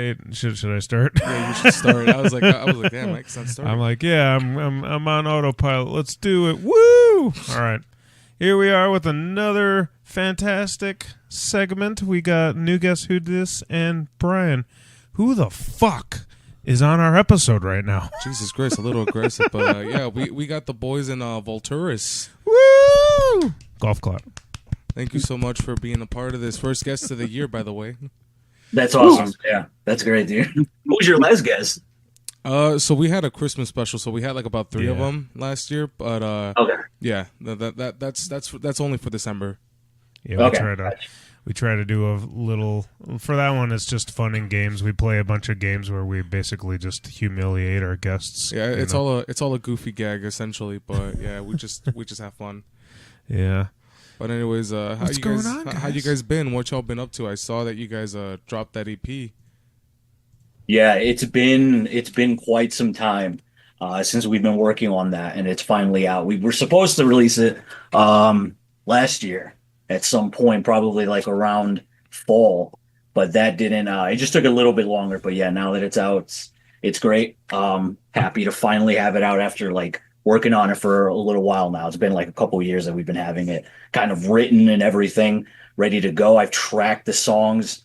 wait, should I start? Yeah, you should start. I was like, damn, Mike's not starting. I'm like, yeah, I'm on autopilot. Let's do it. Woo! All right. Here we are with another fantastic segment. We got new guest Who Dis and Brian. Who the fuck is on our episode right now? Jesus Christ, a little aggressive, but yeah, we got the boys in Vulturis. Woo! Golf clap. Thank you so much for being a part of this. First guest of the year, by the way. That's awesome. Yeah, that's great, dude. Who was your last guest? So we had a Christmas special, so we had like about 3 of them last year, but okay. Yeah, that's only for December. Yeah, we try to do a little for that one. It's just fun and games. We play a bunch of games where we basically just humiliate our guests. Yeah, it's all a goofy gag essentially, but yeah, we just have fun. Yeah. But anyways, how you guys been? What y'all been up to? I saw that you guys dropped that EP. Yeah, it's been quite some time since we've been working on that, and it's finally out. We were supposed to release it last year at some point, probably like around fall, but that didn't. It just took a little bit longer. But yeah, now that it's out, it's great. Happy to finally have it out after like working on it for a little while now. It's been like a couple of years that we've been having it kind of written and everything ready to go. I've tracked the songs.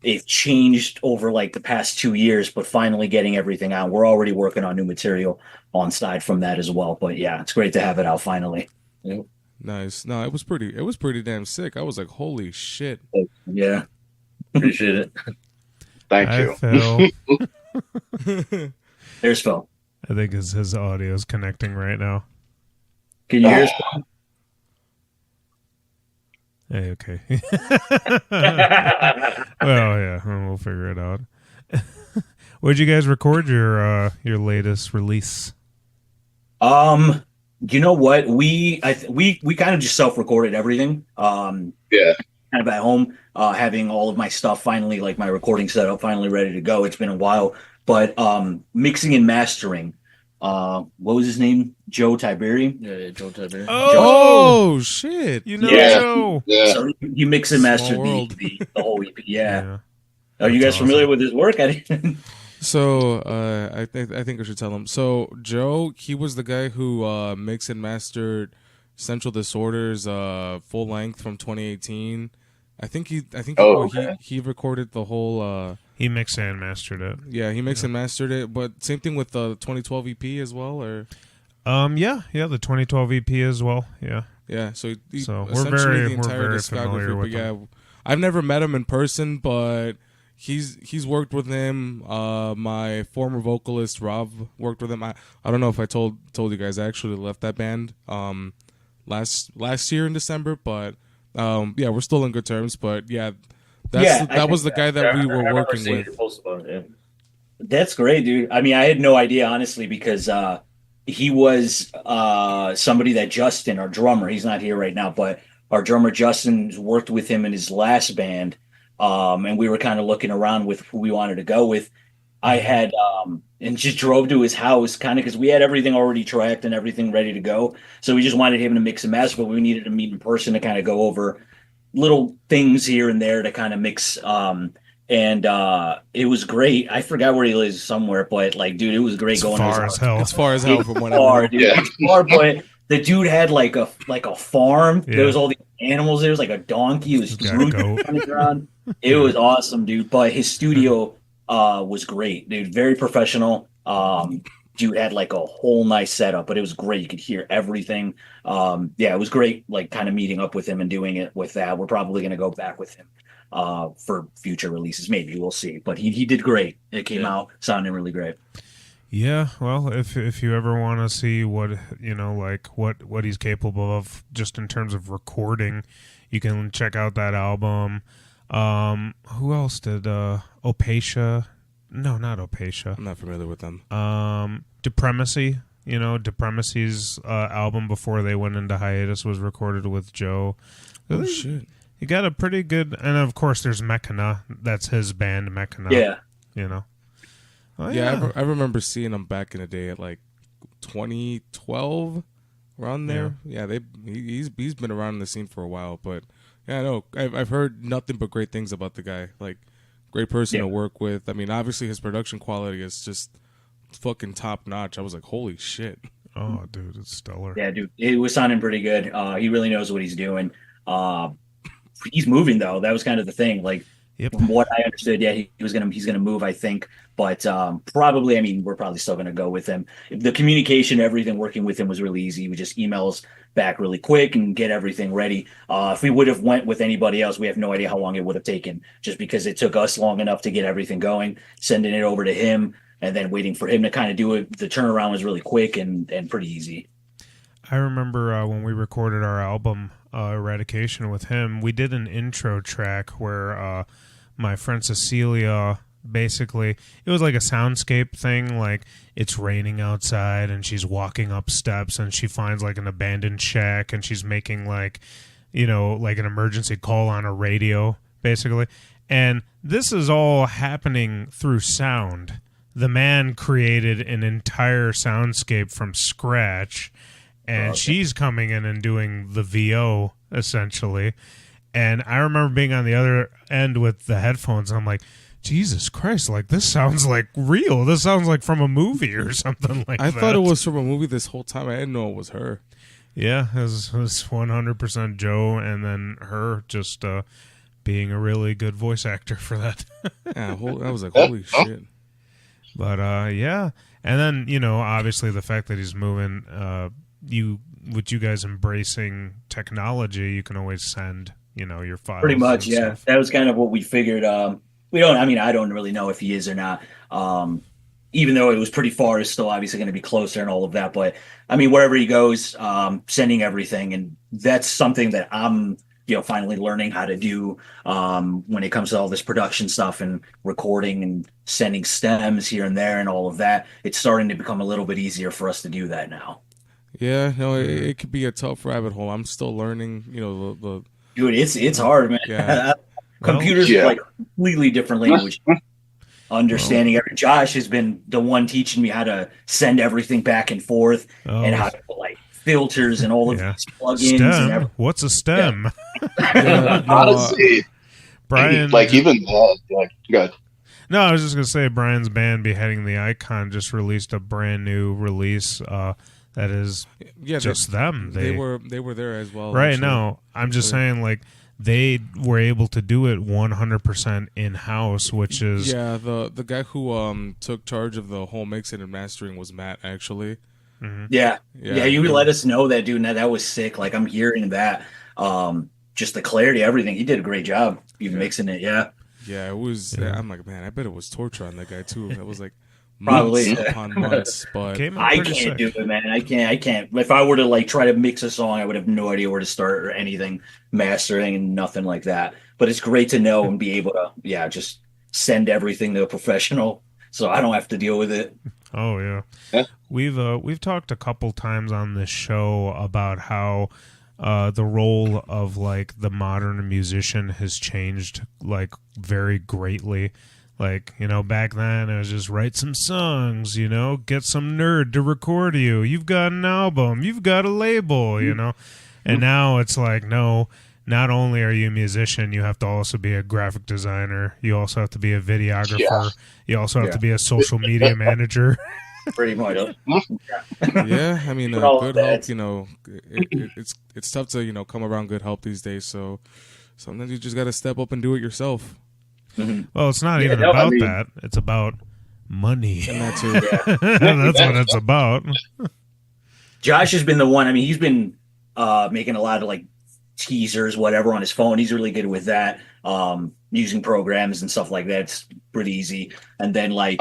It's changed over like the past 2 years, but finally getting everything out. We're already working on new material on side from that as well. But yeah, it's great to have it out finally. Yep. Nice. No, it was pretty damn sick. I was like, holy shit. Yeah. Appreciate it. Thank you. Phil. There's Phil. I think his audio is connecting right now. Can you hear us, Phil? Hey, okay. Well, yeah, we'll figure it out. Where'd you guys record your latest release? You know what? We kind of just self-recorded everything. Kind of at home, having all of my stuff finally, like my recording setup, finally ready to go. It's been a while, but mixing and mastering. What was his name? Joe Tiberi? Yeah, Joe Tiberi. Oh, shit. You know Joe. Yeah. So he mixed and mastered the whole EP. Yeah. Are you guys awesome. familiar with his work? I didn't. So I think I should tell him. So Joe, he was the guy who mixed and mastered Central Disorders full length from 2018. I think he recorded the whole. He mixed and mastered it. Yeah, he mixed and mastered it. But same thing with the 2012 EP as well, or. Yeah, the 2012 EP as well. Yeah. Yeah, so we're very familiar with him. Yeah, I've never met him in person, but he's worked with him. My former vocalist Rob worked with him. I don't know if I told you guys, I actually left that band last year in December, but yeah, we're still in good terms. But yeah, that was the guy that we were working with. That's great, dude. I mean, I had no idea honestly because he was somebody that Justin, our drummer, he's not here right now, but our drummer Justin worked with him in his last band. And we were kind of looking around with who we wanted to go with. I had and just drove to his house kind of because we had everything already tracked and everything ready to go. So we just wanted him to mix and master, but we needed to meet in person to kind of go over little things here and there to kind of mix. And it was great. I forgot where he lives somewhere, but like, dude, it was great going to his house. It's far as hell from what I dude. Yeah. It's far, but the dude had like a farm. Yeah. There was all these animals. There was like a donkey. It was rooting on the ground. It was awesome, dude. But his studio was great, dude. Very professional. Dude had like a whole nice setup, but it was great. You could hear everything. Yeah, it was great. Like kind of meeting up with him and doing it with that. We're probably going to go back with him for future releases. Maybe we'll see. But he did great. It came out sounding really great. Yeah, well, if you ever want to see what what he's capable of, just in terms of recording, you can check out that album. Who else did Opatia? No, not Opatia. I'm not familiar with them. Depremacy. Depremacy's album before they went into hiatus was recorded with Joe. Oh shit! You got a pretty good, and of course there's Mechana. That's his band, Mechana. Yeah. Oh, yeah, I remember seeing him back in the day at like 2012, around there. Yeah, he's been around in the scene for a while, but yeah, I know I've heard nothing but great things about the guy. Like Great person to work with. I mean, obviously his production quality is just fucking top notch. I was like, holy shit. Oh, dude, it's stellar. Yeah, dude, it was sounding pretty good. He really knows what he's doing. He's moving though. That was kind of the thing. Like from what I understood, he's gonna move, I think. But probably, I mean, we're probably still gonna go with him. The communication, everything working with him was really easy. We just emails back really quick and get everything ready. If we would have went with anybody else, we have no idea how long it would have taken, just because it took us long enough to get everything going, sending it over to him, and then waiting for him to kind of do it. The turnaround was really quick and pretty easy. I remember when we recorded our album Eradication with him, we did an intro track where my friend Cecilia, basically, it was like a soundscape thing, like it's raining outside and she's walking up steps and she finds like an abandoned shack and she's making like, you know, like an emergency call on a radio, basically. And this is all happening through sound. The man created an entire soundscape from scratch, and she's coming in and doing the VO, essentially. And I remember being on the other end with the headphones, and I'm like, Jesus Christ, like, this sounds like real. This sounds like from a movie or something like that. I thought it was from a movie this whole time. I didn't know it was her. Yeah, it was 100% Joe, and then her just being a really good voice actor for that. Yeah, I was like, holy shit. But yeah, and then, you know, obviously the fact that he's moving, with you guys embracing technology, you can always send, you know, your files. Pretty much, yeah. Stuff. That was kind of what we figured. I don't really know if he is or not. Even though it was pretty far, it's still obviously going to be closer and all of that. But I mean, wherever he goes, sending everything, and that's something that I'm, you know, finally learning how to do when it comes to all this production stuff and recording and sending stems here and there and all of that. It's starting to become a little bit easier for us to do that now. Yeah, no, it could be a tough rabbit hole. I'm still learning, you know, the Dude, it's hard, man. Yeah. Computers are like a completely different language. Understanding Josh has been the one teaching me how to send everything back and forth and how to put like filters and all of these plugins. Stem? And what's a stem? Honestly, Brian, like even that, like, good. No, I was just gonna say Brian's band Beheading the Icon just released a brand new release that is just them. They were there as well. Right now, I'm just saying, like, they were able to do it 100% in house, which is the guy who took charge of the whole mixing and mastering was Matt, actually. Mm-hmm. Yeah. You let us know that, dude. That was sick. Like, I'm hearing that. Just the clarity, everything. He did a great job. Even mixing it. Yeah. Yeah, it was. Yeah. I'm like, man, I bet it was torture on that guy too. That was like probably months upon months. But I can't do it, man. I can't. If I were to like try to mix a song, I would have no idea where to start or anything, mastering and nothing like that. But it's great to know and be able to, just send everything to a professional, so I don't have to deal with it. Oh yeah. We've talked a couple times on this show about how the role of like the modern musician has changed like very greatly. Like, you know, back then it was just write some songs, you know, get some nerd to record you. You've got an album, you've got a label, you know. And now it's like, no, not only are you a musician, you have to also be a graphic designer. You also have to be a videographer. Yeah. You also have to be a social media manager. Pretty much. Yeah, I mean, good help, you know, it's tough to, you know, come around good help these days. So sometimes you just got to step up and do it yourself. Mm-hmm. Well, it's not even about that. It's about money. And that too. That's what it's about. Josh has been the one. I mean, he's been making a lot of like teasers, whatever, on his phone. He's really good with that. Using programs and stuff like that. It's pretty easy. And then like,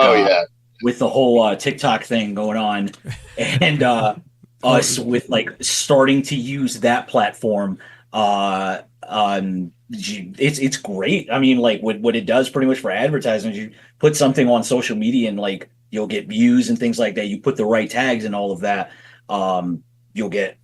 with the whole TikTok thing going on, and us with like starting to use that platform, it's great. I mean, like what it does pretty much for advertising is you put something on social media and like you'll get views and things like that. You put the right tags and all of that, you'll get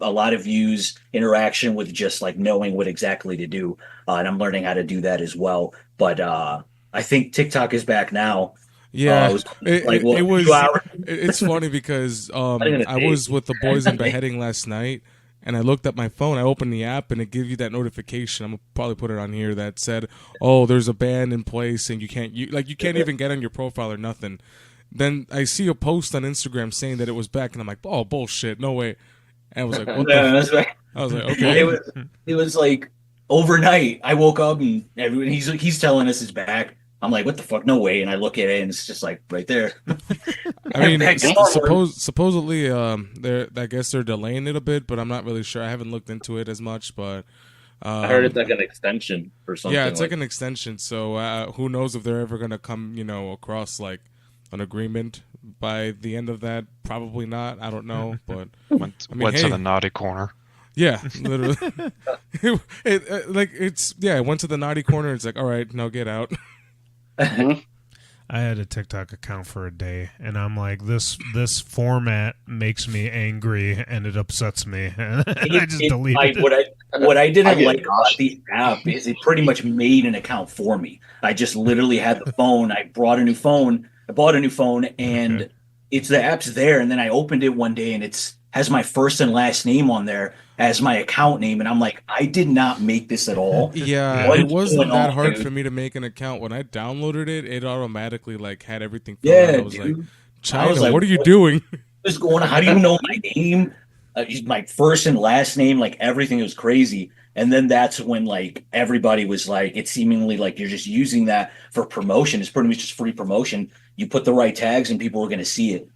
a lot of views, interaction with just like knowing what exactly to do. And I'm learning how to do that as well. But I think TikTok is back now. Yeah, it's funny because I was with the boys in Beheading last night, and I looked at my phone. I opened the app, and it gives you that notification. I'm gonna probably put it on here that said, "Oh, there's a ban in place, and you can't even get on your profile or nothing." Then I see a post on Instagram saying that it was back, and I'm like, "Oh, bullshit, no way." And I was like, "What the?" That's right. I was like, "Okay." It was like overnight. I woke up and he's telling us it's back. I'm like, what the fuck? No way. And I look at it and it's just like right there. I mean, Back to normal. supposedly, I guess they're delaying it a bit, but I'm not really sure. I haven't looked into it as much, but I heard it's like an extension or something. yeah, it's like an extension. So who knows if they're ever gonna come, across like an agreement by the end of that? Probably not. I don't know, but Went to the naughty corner. yeah, literally. It went to the naughty corner. It's like, all right, now get out. I had a TikTok account for a day, and I'm like, this format makes me angry, and it upsets me, and I just deleted it. What I didn't like about the app is it pretty much made an account for me. I just literally had the phone. I bought a new phone, and it's the app's there. And then I opened it one day, and it's has my first and last name on there as my account name, and I'm like, I did not make this at all. Yeah, What it is wasn't going that on, hard dude? for me to make an account. When I downloaded it, it automatically like had everything filled Yeah, out. I was dude. like, I China, was like, what are you doing? What's going on? How do you know my name? My first and last name, like everything was crazy. And then that's when like everybody was like, it's seemingly like you're just using that for promotion. It's pretty much just free promotion. You put the right tags and people are going to see it.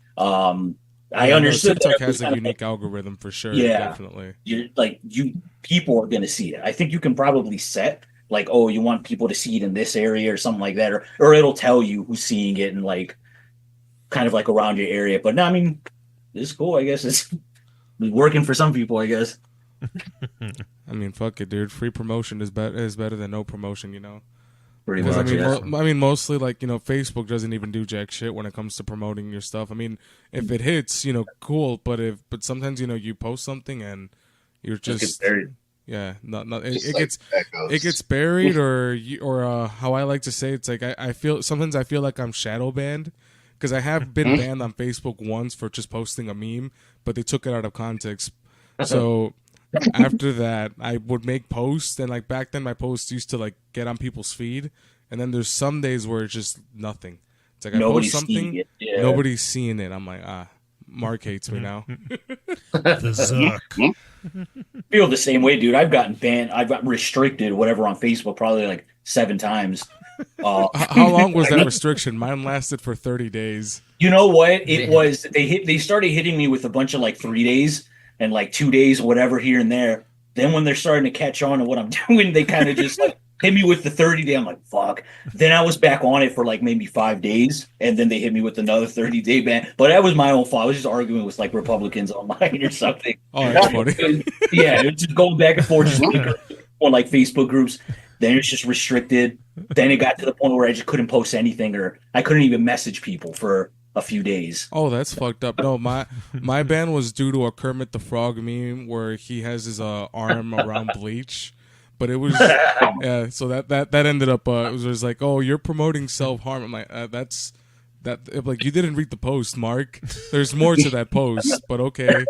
I No, understood TikTok that it was has a kind of unique algorithm for sure. Yeah. Definitely. people are going to see it. I think you can probably set like, oh, you want people to see it in this area or something like that, or it'll tell you who's seeing it and like kind of like around your area. But no, I mean, it's cool. I guess it's working for some people, I guess. I mean, fuck it, dude. Free promotion is better than no promotion, Pretty Because much. I mean, mostly like Facebook doesn't even do jack shit when it comes to promoting your stuff. I mean, if it hits, cool. But sometimes you post something and you're Just just gets buried. yeah, not Just it like gets echoes. it gets buried or how I like to say it's like I feel sometimes I feel like I'm shadow banned because I have been banned on Facebook once for just posting a meme, but they took it out of context. So after that, I would make posts, and like back then, my posts used to like get on people's feed, and then there's some days where it's just nothing. It's like Nobody's I post something, seeing it. Yeah. nobody's seeing it. I'm like, Mark hates me now. The Zuck. Feel the same way, dude. I've gotten banned. I've got restricted, whatever, on Facebook probably like 7 times. How long was that restriction? Mine lasted for 30 days. You know what? It was they started hitting me with a bunch of like 3 days and like 2 days, whatever here and there. Then when they're starting to catch on to what I'm doing, they kind of just like hit me with the 30-day. I'm like, fuck. Then I was back on it for like maybe 5 days, and then they hit me with another 30-day ban. But that was my own fault. I was just arguing with like Republicans online or something. Oh, that's funny. Yeah, it was just going back and forth just on like Facebook groups. Then it's just restricted. Then it got to the point where I just couldn't post anything, or I couldn't even message people for a few days. Oh, that's fucked up. No, my ban was due to a Kermit the Frog meme where he has his arm around bleach. But it was yeah. So that ended up it was just like, oh, you're promoting self harm. I'm like, that's like you didn't read the post, Mark. There's more to that post, but okay.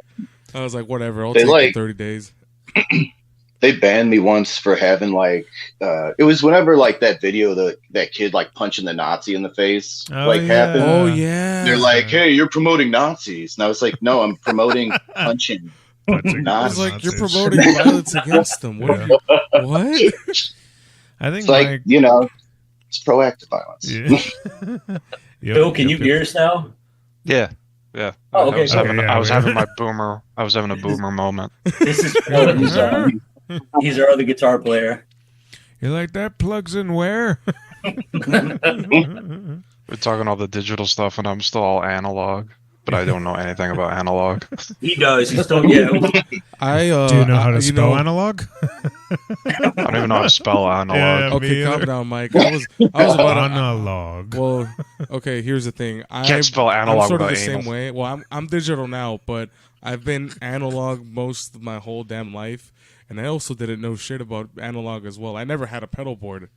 I was like, whatever. I'll take the 30 days. They banned me once for having like it was whenever like that video that kid like punching the Nazi in the face happened. Oh yeah. They're like, hey, you're promoting Nazis, and I was like, no, I'm promoting punching. I was Nazis. like, you're promoting violence against them. What? What? I think It's like it's proactive violence. Yeah. Phil, can you hear us now? Yeah. Oh, okay. I was having my boomer. I was having a boomer moment. This is Phil. He's our other guitar player. You're like, that plugs in where? We're talking all the digital stuff, and I'm still all analog. But I don't know anything about analog. He does. He's still Do you know how to spell analog? I don't even know how to spell analog. Yeah, Okay, calm down, Mike. I was about analog. Well, okay. Here's the thing. Can't spell analog I'm sort of the without same anal. way. Well, I'm digital now, but I've been analog most of my whole damn life, and I also didn't know shit about analog as well. I never had a pedal board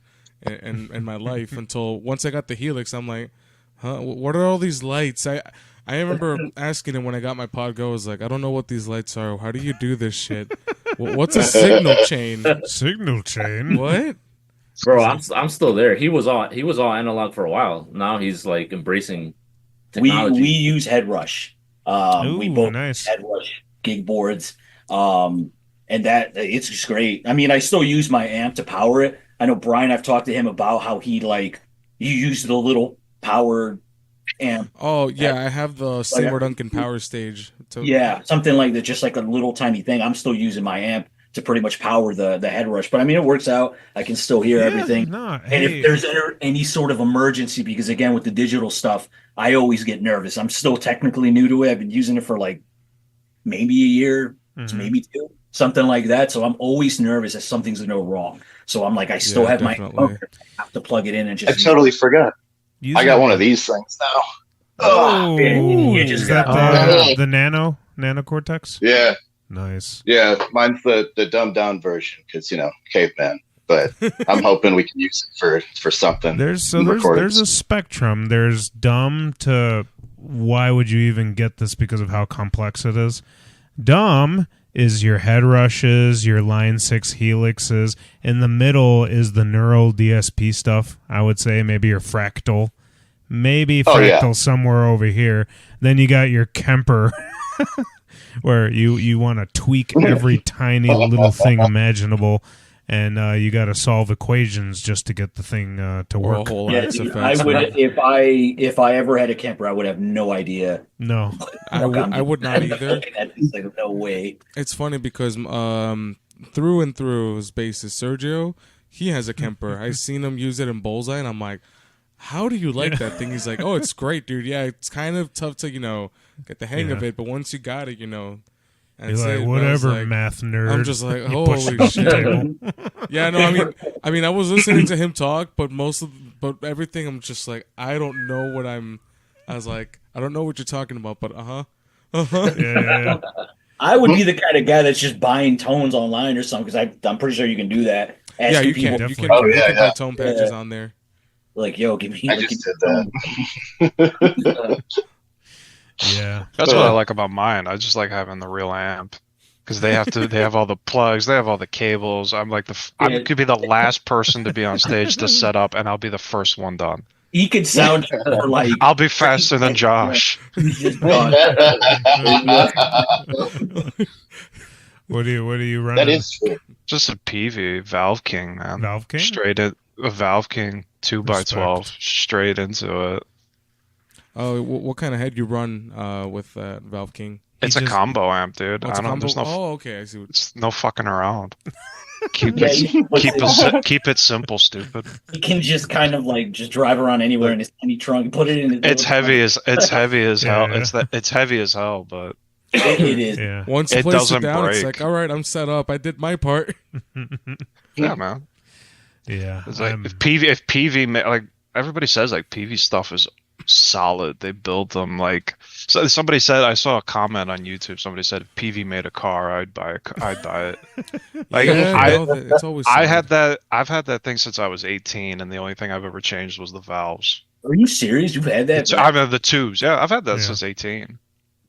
in my life until once I got the Helix. I'm like, huh? What are all these lights? I remember asking him when I got my Pod Go. I was like, I don't know what these lights are. How do you do this shit? What's a signal chain? Signal chain? What? Bro, I'm still there. He was all analog for a while. Now he's like embracing technology. We use Headrush. We Ooh, both nice. use Headrush gig boards. And that it's just great. I mean, I still use my amp to power it. I know Brian, I've talked to him about how he you use the little power amp. Oh yeah, I have the Seymour Duncan Power Stage. Yeah, something like that, just like a little tiny thing. I'm still using my amp to pretty much power the Headrush, but I mean, it works out. I can still hear everything. And if there's any sort of emergency, because again, with the digital stuff, I always get nervous. I'm still technically new to it. I've been using it for like maybe a year, maybe 2, something like that. So I'm always nervous that something's going to go wrong. So I'm like, I still have definitely. my phone. I have to plug it in and just. I totally forgot. I got one of these things now. Oh, you just is that got the Nano Cortex? Yeah. Nice. Yeah, mine's the dumbed down version because caveman. But I'm hoping we can use it for something. There's a spectrum. There's dumb to why would you even get this because of how complex it is. Dumb is your head rushes, your line 6 helixes. In the middle is the neural DSP stuff. I would say maybe your fractal. Maybe fractal somewhere over here. Then you got your Kemper, where you want to tweak every tiny little thing imaginable, and you got to solve equations just to get the thing to work. I would if I ever had a Kemper, I would have no idea. No, I would not either. It's like no way. It's funny because through and through his bassist Sergio, he has a Kemper. I seen him use it in Bullseye, and I'm like, how do you like that thing? He's like, oh, it's great, dude. Yeah, it's kind of tough to, get the hang of it, but once you got it, You're like, whatever, math nerd. I'm just like, holy shit. Yeah, no, I mean, I was listening to him talk, but but everything, I'm just like, I don't know what I was like, I don't know what you're talking about, but Yeah. I would be the kind of guy that's just buying tones online or something, because I'm pretty sure you can do that. Yeah, you can. You can buy tone patches on there. Like, yo, give me. I just did that. Yeah, that's what I like about mine. I just like having the real amp because they have all the plugs, they have all the cables. I'm like I could be the last person to be on stage to set up, and I'll be the first one done. He could sound for like. I'll be faster than Josh. What are you running? That is true. Just a PV Valve King, man. Valve King? Straight in a Valve King 2x12 straight into it. Oh, what kind of head you run with that Valve King? It's a combo amp, dude. Oh, there's no. Okay, I see. It's no fucking around. Keep it simple, stupid. You can just kind of just drive around anywhere in his tiny trunk, put it in. It's heavy as hell. Yeah. It's heavy as hell, but it is. Yeah. Once you place it down, it's like, all right, I'm set up. I did my part. Yeah, man. Yeah. It's like if PV like everybody says like PV stuff is solid. They build them so somebody said, I saw a comment on YouTube, somebody said if PV made a car, I'd buy it. It's always solid. I've had that thing since I was 18, and the only thing I've ever changed was the valves. Are you serious? You've had that? I've had the tubes. Yeah, I've had that since 18.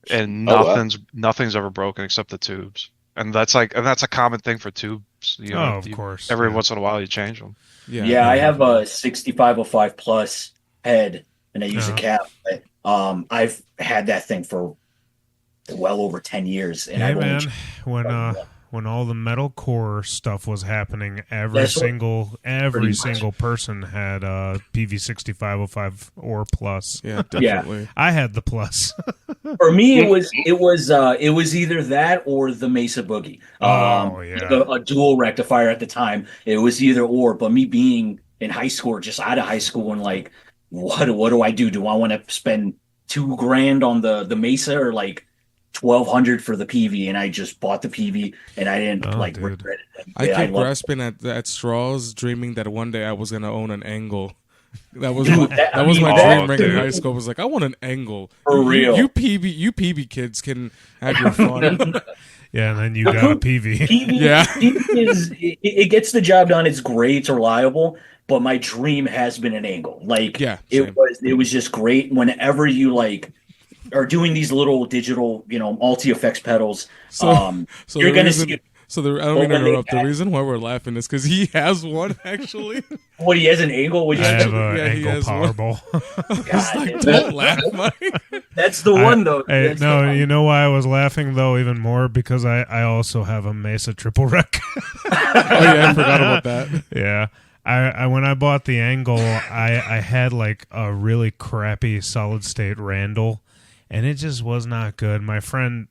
And nothing's ever broken except the tubes. And that's a common thing for tubes. Of course. Every once in a while you change them. Yeah, I have a 6505 plus head, and I use a cap. I've had that thing for well over 10 years. And hey, man, when all the metalcore stuff was happening, every single person had PV 6505 or plus. Yeah, definitely. I had the plus. For me, it was either that or the Mesa Boogie. A dual rectifier at the time. It was either or. But me being in high school, or just out of high school, and what do I do? Do I want to spend $2,000 on the Mesa, or $1,200 for the PV? And I just bought the PV, and I didn't regret it. I kept grasping at straws, dreaming that one day I was gonna own an Angle. That was my dream ring in high school. I was like, I want an Angle. For real. You PV kids can have your fun. Yeah, and then you got a PV. PV it gets the job done. It's great. It's reliable. but my dream has been an angle. Like Yeah, it same. was just great whenever you like are doing these little digital, multi effects pedals. So, so You're the gonna reason, see so the I don't but mean to when they interrupt. The add- reason why we're laughing is because he has one actually. what he has an angle. What I you have an Yeah, he angle has one. Powerball. It's like, God, don't laugh, Mike. that's the one though. Hey, That's no, the one. you know why I was laughing though even more because I also have a Mesa triple wreck. Oh yeah, I forgot about that. Yeah. I when I bought the angle, I had like a really crappy solid state Randall, and it just was not good. My friend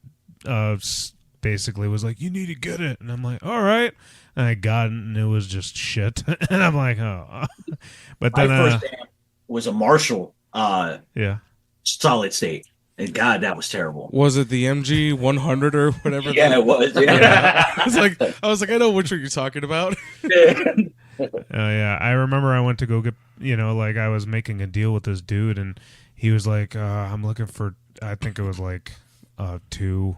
basically was like, "You need to get it," and I'm like, "All right." And I got it, and it was just shit. And I'm like, "Oh," but My then first amp was a Marshall yeah. solid state, and God, that was terrible. Was it the MG 100 or whatever? Yeah, it was. Yeah. I was like, I know which one you're talking about. Oh yeah, I remember I went to go get, like I was making a deal with this dude, and he was like, "I'm looking for," I think it was like 2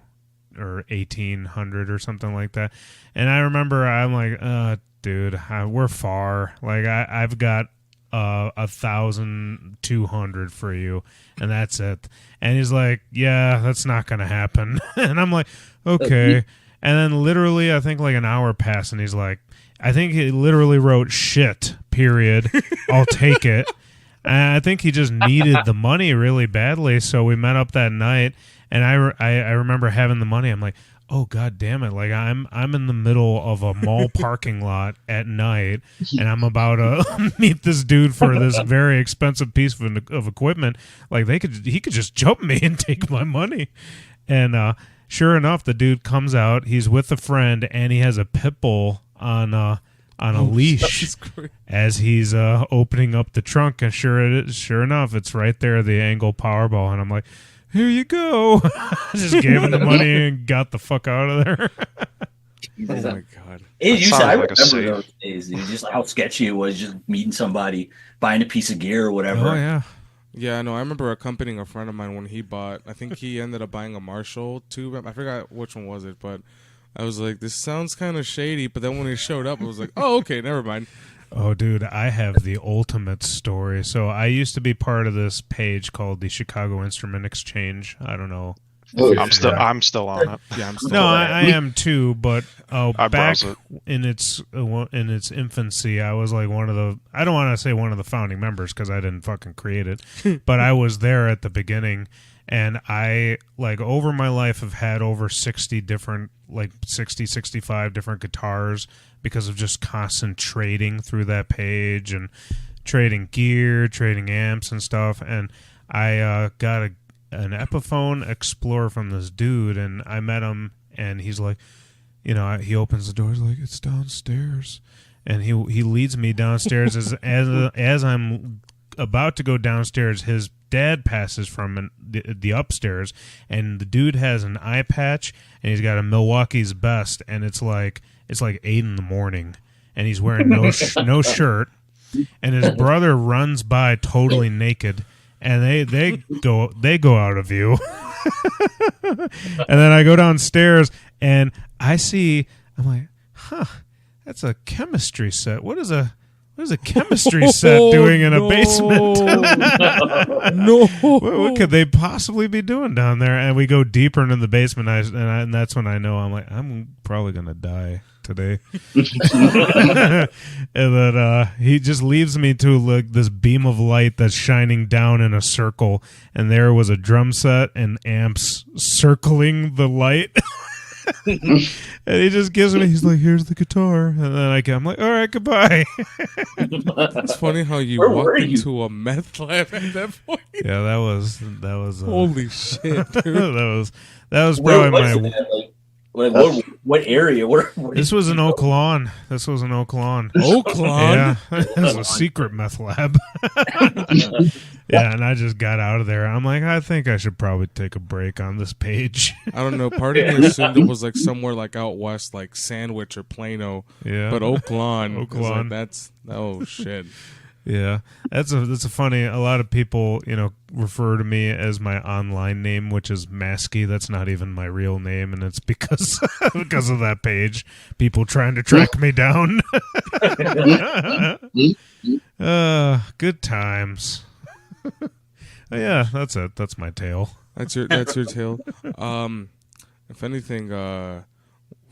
or 1,800 or something like that. And I remember I'm like, dude, we're far. Like I've got 1,200 for you, and that's it. And he's like, "Yeah, that's not gonna happen." And I'm like, "Okay." And then literally, I think like an hour passed, and he's like, I think he literally wrote "shit." Period. I'll take it. And I think he just needed the money really badly, so we met up that night. And I remember having the money. I'm like, oh god damn it! Like I'm in the middle of a mall parking lot at night, and I'm about to meet this dude for this very expensive piece of equipment. Like he could just jump me and take my money. And sure enough, the dude comes out. He's with a friend, and he has a pit bull on a leash as he's opening up the trunk. And sure enough, it's right there, the angle Powerball. And I'm like, here you go. Just gave him the money and got the fuck out of there. Oh my god! I like a remember safe. those days, dude. Just how sketchy it was, just meeting somebody, buying a piece of gear or whatever. Oh yeah. Yeah, no, I remember accompanying a friend of mine when he bought. I think he ended up buying a Marshall too. I forgot which one was it, but I was like, this sounds kind of shady. But then when he showed up, I was like, oh, okay, never mind. Oh, dude, I have the ultimate story. So I used to be part of this page called the Chicago Instrument Exchange. I don't know. Oh, I'm still on it. Yeah, I'm still No, I am too. But I back browse it. in its infancy, I was like one of the. I don't want to say one of the founding members because I didn't fucking create it, but I was there at the beginning. And I, like, over my life have had over 60 different, like 65 different guitars because of just constant trading through that page and trading gear, trading amps and stuff. And I got an Epiphone Explorer from this dude, and I met him, and he's like, he opens the door, he's like, it's downstairs. And he leads me downstairs as I'm about to go downstairs. His dad passes from the upstairs, and the dude has an eye patch, and he's got a Milwaukee's Best, and it's like 8 a.m, and he's wearing no shirt, and his brother runs by totally naked, and they go out of view. And then I go downstairs, and I'm like, huh, that's a chemistry set. What is a chemistry set doing in a basement? No. What could they possibly be doing down there? And we go deeper into the basement, and that's when I know I'm probably gonna die today. And then he just leaves me to like this beam of light that's shining down in a circle, and there was a drum set and amps circling the light. And he just gives me, he's like, here's the guitar. And then I'm like, all right, goodbye. It's funny how you Where were walked you? into a meth lab at that point. Yeah, that was Holy shit, dude. that was Where probably was my. that? Like, what area? Where This was in Oak Lawn. Oak Lawn? Yeah, it was a secret meth lab. Yeah, and I just got out of there. I'm like, I think I should probably take a break on this page. I don't know. Part of me assumed it was like somewhere like out west, like Sandwich or Plano. Yeah, But Oak Lawn. Oak I was like, Lawn. that's, oh shit. Yeah, that's a funny. A lot of people, refer to me as my online name, which is Masky. That's not even my real name, and it's because because of that page. People trying to track me down. Good times. Yeah, that's it. That's my tale. That's your tale. If anything,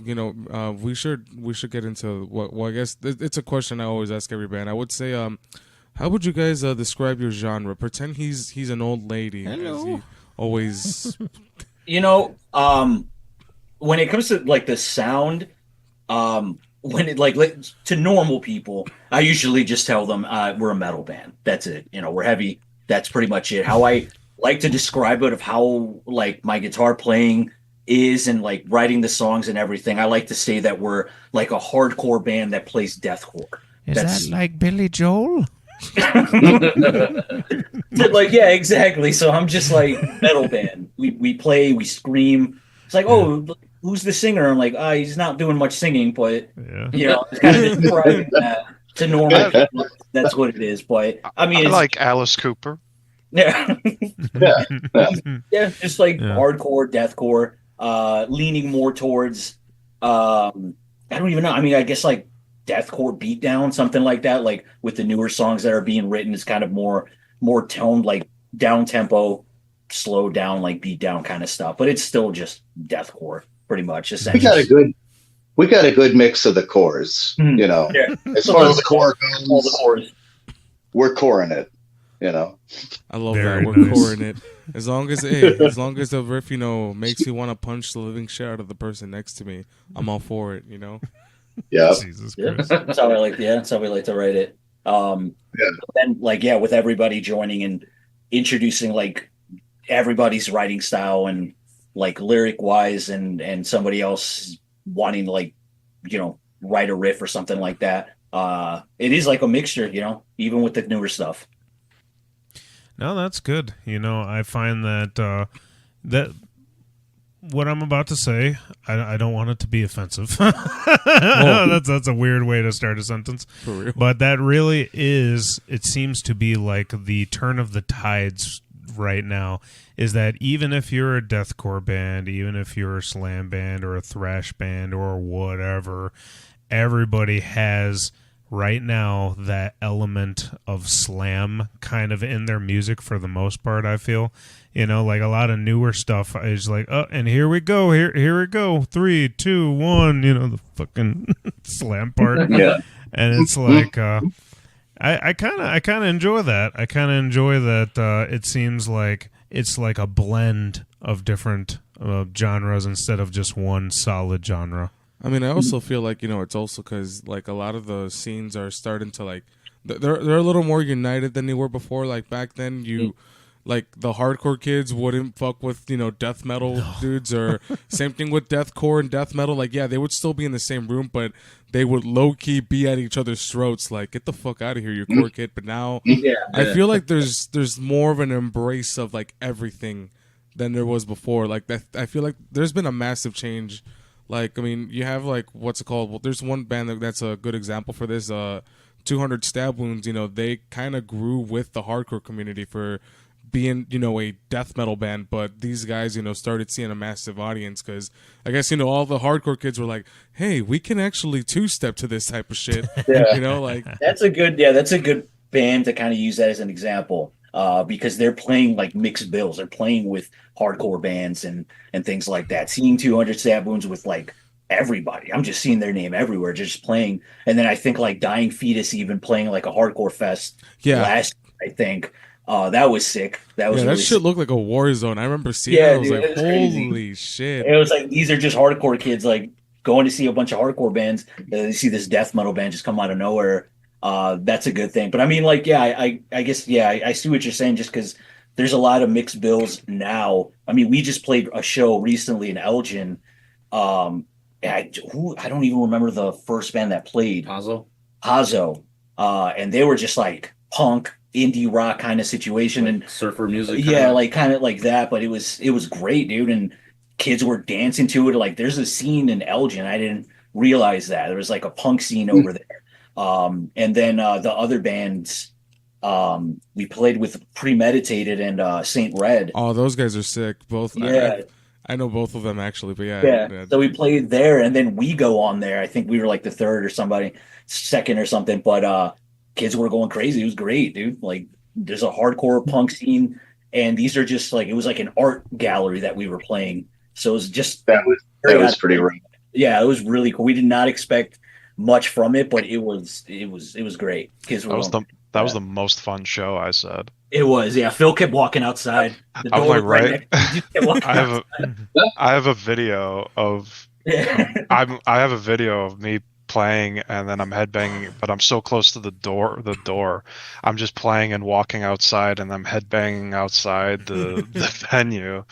we should get into what. Well, I guess it's a question I always ask every band. I would say, how would you guys describe your genre? Pretend he's an old lady. Hello. As he always. When it comes to like the sound, when it like to normal people, I usually just tell them we're a metal band. That's it. We're heavy. That's pretty much it. How I like to describe it, of how like my guitar playing is and like writing the songs and everything. I like to say that we're like a hardcore band that plays deathcore. That's that like Billy Joel? Like, yeah, exactly. So I'm just like metal band. We play, we scream. It's like, oh, who's the singer? I'm like, he's not doing much singing, but it's kind of describing that to normal people. That's what it is. But I mean, I like Alice Cooper. Yeah, Yeah. just like hardcore, deathcore, leaning more towards. I don't even know. I mean, I guess like deathcore beatdown, something like that. Like with the newer songs that are being written, it's kind of more toned, like down tempo, slow down, like beat down kind of stuff. But it's still just deathcore, pretty much. We got a good mix of the cores. Yeah. As far as the core goes, all the cores. we're coring it. I love Very that. We're nice. coring it. As long as the riff, makes you want to punch the living shit out of the person next to me, I'm all for it. Yeah. Jesus Yeah, Christ. that's how I like. Yeah, that's how we like to write it. Then with everybody joining and introducing like everybody's writing style and like lyric wise, and somebody else wanting to like write a riff or something like that. It is like a mixture, even with the newer stuff. No, that's good. I find that that what I'm about to say, I don't want it to be offensive. That's a weird way to start a sentence. For real. But that really is, it seems to be like the turn of the tides right now, is that even if you're a deathcore band, even if you're a slam band or a thrash band or whatever, everybody has right now that element of slam kind of in their music for the most part. I feel like a lot of newer stuff is like, oh, and here we go, here we go, 3, 2, 1, the fucking slam part. Yeah. And it's like I kind of enjoy that. I kind of enjoy that. It seems like it's like a blend of different genres instead of just one solid genre. I mean, I also feel like it's also because like a lot of the scenes are starting to like they're a little more united than they were before. Like back then, like the hardcore kids wouldn't fuck with death metal dudes, or same thing with deathcore and death metal. Like they would still be in the same room, but they would low key be at each other's throats. Like, get the fuck out of here, you core kid. But now, I feel like there's more of an embrace of like everything than there was before. Like that, I feel like there's been a massive change. Like, I mean, you have like, what's it called? Well, there's one band that's a good example for this. 200 Stab Wounds. They kind of grew with the hardcore community for being a death metal band, but these guys started seeing a massive audience because I guess all the hardcore kids were like, hey, we can actually two-step to this type of shit. Like that's a good band to kind of use that as an example, because they're playing like mixed bills. They're playing with hardcore bands and things like that. Seeing 200 Stab Wounds with like everybody, I'm just seeing their name everywhere, just playing. And then I think like Dying Fetus even playing like a hardcore fest last year, I think. That was sick. That was that really shit looked like a war zone. I remember seeing it. I was like, holy shit. It was like, these are just hardcore kids like going to see a bunch of hardcore bands. They see this death metal band just come out of nowhere. That's a good thing. But I mean, like, I guess, I see what you're saying, just because there's a lot of mixed bills now. I mean, we just played a show recently in Elgin. I don't even remember the first band that played. Hazo. And they were just like punk, indie rock kind of situation, like and surfer music. Like kind of like that. But it was great, dude. And kids were dancing to it. Like, there's a scene in Elgin. I didn't realize that there was like a punk scene over there. And then the other bands We played with Premeditated and Saint Red. Oh, those guys are sick. Both. Yeah, I know both of them actually, but yeah. yeah. So we played there, and then we go on there. I think we were like the third or somebody, second or something. But kids were going crazy. It was great, dude. Like, there's a hardcore punk scene, and these are just like, it was like an art gallery that we were playing. So it was just That was pretty rough. yeah, it was really cool. We did not expect much from it, but it was great. Kids were going, That was the most fun show, I said. it was, yeah. Phil kept walking outside. The I'm door like, was right right? next to me. He kept walking I have outside. I have a video of I have a video of me playing and then I'm headbanging, but I'm so close to the door. I'm just playing and walking outside and I'm headbanging outside the venue.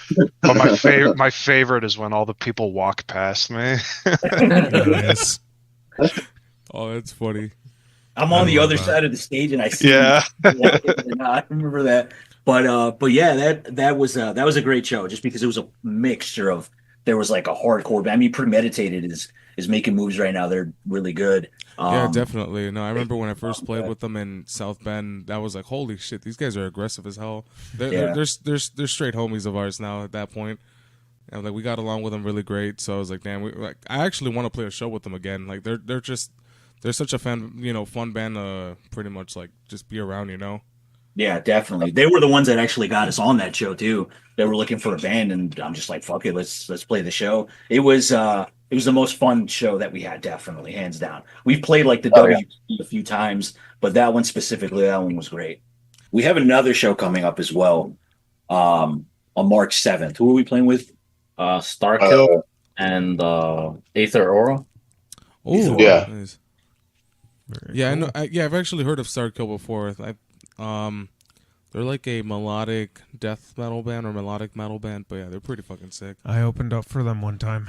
But my favorite is when all the people walk past me. Nice. Oh, that's funny. I'm on I the love other that. side of the stage, and I see Yeah. him walking, and I remember that. But yeah, that was a great show, just because it was a mixture of, there was like a hardcore band. I mean, Premeditated is making moves right now. They're really good. Yeah, definitely. No, I remember when I first played with them in South Bend. I was like, "Holy shit, these guys are aggressive as hell." They're straight homies of ours now. At that point, and like we got along with them really great. So I was like, "Damn, I actually want to play a show with them again." Like they're such a fun band. Pretty much like just be around, you know. Yeah, definitely. They were the ones that actually got us on that show too. They were looking for a band, and I'm just like, fuck it, let's play the show. It was the most fun show that we had, definitely, hands down. We've played like the Oh, yeah. WC a few times, but that one specifically, that one was great. We have another show coming up as well, on March 7th. Who are we playing with? Starkill and Aether Aura. Oh, Yeah. nice. Very Yeah, I cool. know. I've actually heard of Starkill before. They're like a melodic death metal band or melodic metal band, but yeah, they're pretty fucking sick. I opened up for them one time.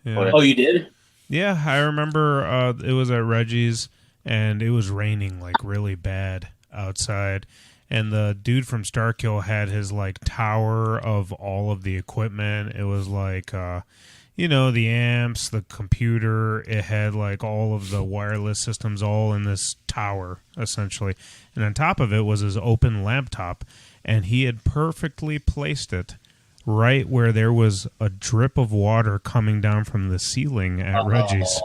Yeah. What- Oh, you did? Yeah, I remember it was at Reggie's and it was raining like really bad outside. And the dude from Starkill had his like tower of all of the equipment. It was like the amps, the computer, it had like all of the wireless systems all in this tower essentially. And on top of it was his open laptop, and he had perfectly placed it right where there was a drip of water coming down from the ceiling at Reggie's.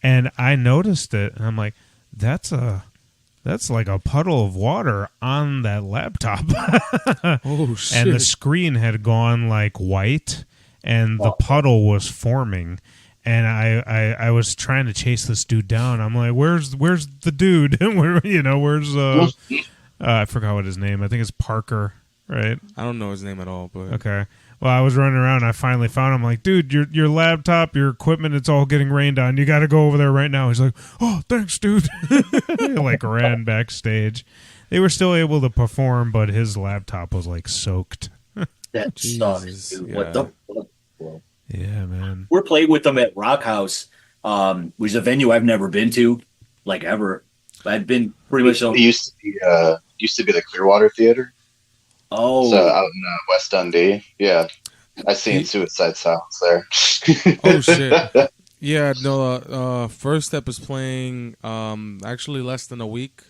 And I noticed it, and I'm like, that's like a puddle of water on that laptop. Oh shit! And the screen had gone like white, and the puddle was forming. And I was trying to chase this dude down. I'm like, where's the dude? Where's I forgot what his name. I think it's Parker, right? I don't know his name at all, but Okay. Well, I was running around and I finally found him. Like, dude, your laptop, your equipment, it's all getting rained on. You got to go over there right now. He's like, oh, thanks, dude. Like, ran backstage. They were still able to perform, but his laptop was like soaked. That sucks, Jesus, dude. yeah. What the fuck, bro? Yeah, man. We're playing with them at Rock House, which is a venue I've never been to, like, ever. I've been pretty much It used to be the Clearwater Theater. Oh, So out in West Dundee. Yeah. I seen Suicide Silence there. oh shit! Yeah, no. First Step is playing. Actually, less than a week.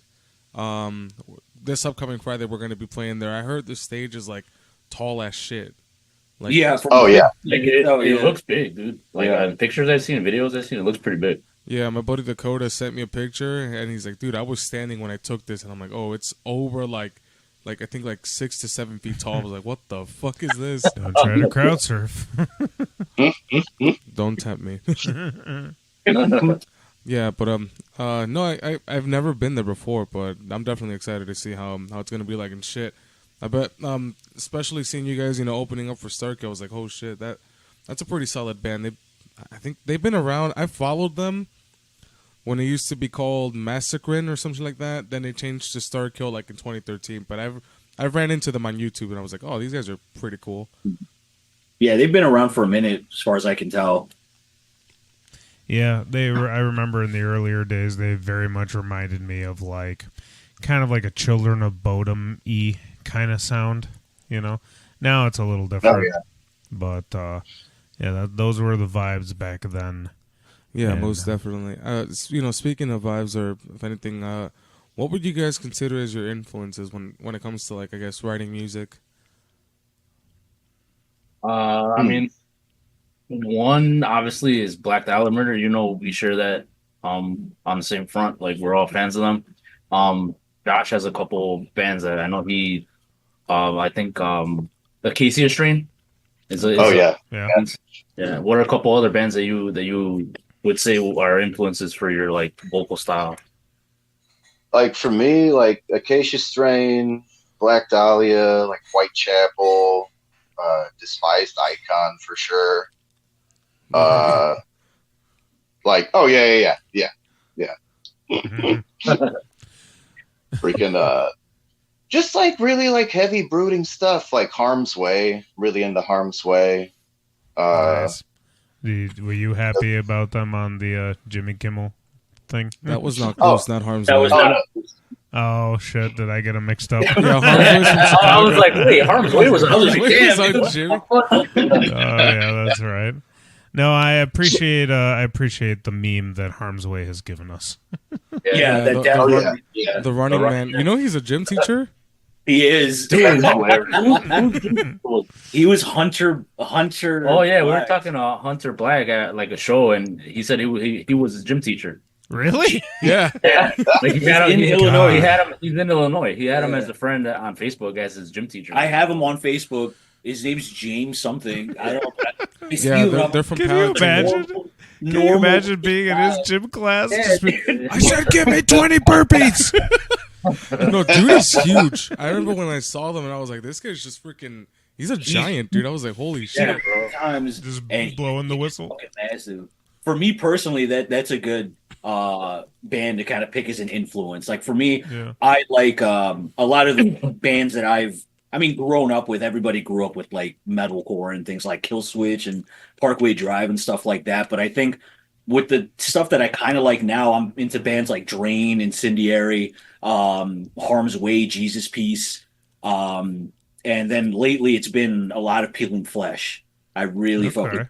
This upcoming Friday, we're going to be playing there. I heard the stage is like tall as shit. Like, yeah. Oh, yeah. Like it looks big, dude. Like pictures I've seen, videos I've seen, it looks pretty big. yeah. My buddy Dakota sent me a picture, and he's like, "Dude, I was standing when I took this," and I'm like, "Oh, it's over like I think like 6 to 7 feet tall." I was like, "What the fuck is this?" Don't try to crowd surf. Don't tempt me. Yeah, but no, I've never been there before, but I'm definitely excited to see how it's gonna be like and shit. I bet, especially seeing you guys, opening up for Stark, I was like, oh shit, that's a pretty solid band. I think they've been around. I followed them when it used to be called Massacrin or something like that. Then they changed to Starkill like in 2013. But I've ran into them on YouTube and I was like, oh, these guys are pretty cool. Yeah, they've been around for a minute, as far as I can tell. Yeah, I remember in the earlier days, they very much reminded me of like, kind of like a Children of Bodom-y kind of sound, Now it's a little different. Oh, yeah. But, those were the vibes back then. Yeah, And, most definitely. Speaking of vibes, or if anything, What would you guys consider as your influences when it comes to, like, I guess, writing music? I mean, one obviously is Black Dahlia Murder. You know, we share that on the same front. Like we're all fans of them. Josh has a couple bands that I know he. I think the Acacia Strain Oh a yeah. Yeah. yeah. What are a couple other bands that you would say are influences for your like vocal style? Like for me, like Acacia Strain, Black Dahlia, like Whitechapel, Despised Icon for sure. Like yeah. Freaking just like really like heavy brooding stuff like Harm's Way, really into Harm's Way. Nice. Were you happy about them on the Jimmy Kimmel thing? That was not close, not Harm's That Way. was not. Oh shit! Did I get them mixed up? Yeah, Harm's Way's from I Chicago. was like, wait, Harm's Way was. I was like, Harm's Way damn. was on Jimmy. Oh yeah, that's right. No, I appreciate the meme that Harm's Way has given us. Yeah, the- that oh, definitely. yeah. The Running Man. You know he's a gym teacher? He is. Dude, He was Hunter. Oh yeah, we were Black. talking to Hunter Black at like a show, and he said he was his gym teacher. Really? Yeah. Yeah, like He's in Illinois. He had him. He's in Illinois. He had him as a friend on Facebook as his gym teacher. I have him on Facebook. His name's James something. I don't know. Yeah, they're from Can you Palatine. imagine? Can you imagine being in his gym class? Yeah, Just be, dude. I said, give me 20 burpees. No, dude is huge. I remember when I saw them and I was like, this guy's just freaking. He's a giant, dude. I was like, holy shit. Yeah, bro. Times Just and blowing the whistle. fucking massive. For me personally, that's a good band to kind of pick as an influence. Like for me, Yeah. I like a lot of the bands that grown up with. Everybody grew up with like metalcore and things like Killswitch and Parkway Drive and stuff like that. But I think with the stuff that I kind of like now, I'm into bands like Drain, Incendiary, Harm's Way, Jesus Piece. And then lately it's been a lot of Peeling Flesh. I really fucking Okay.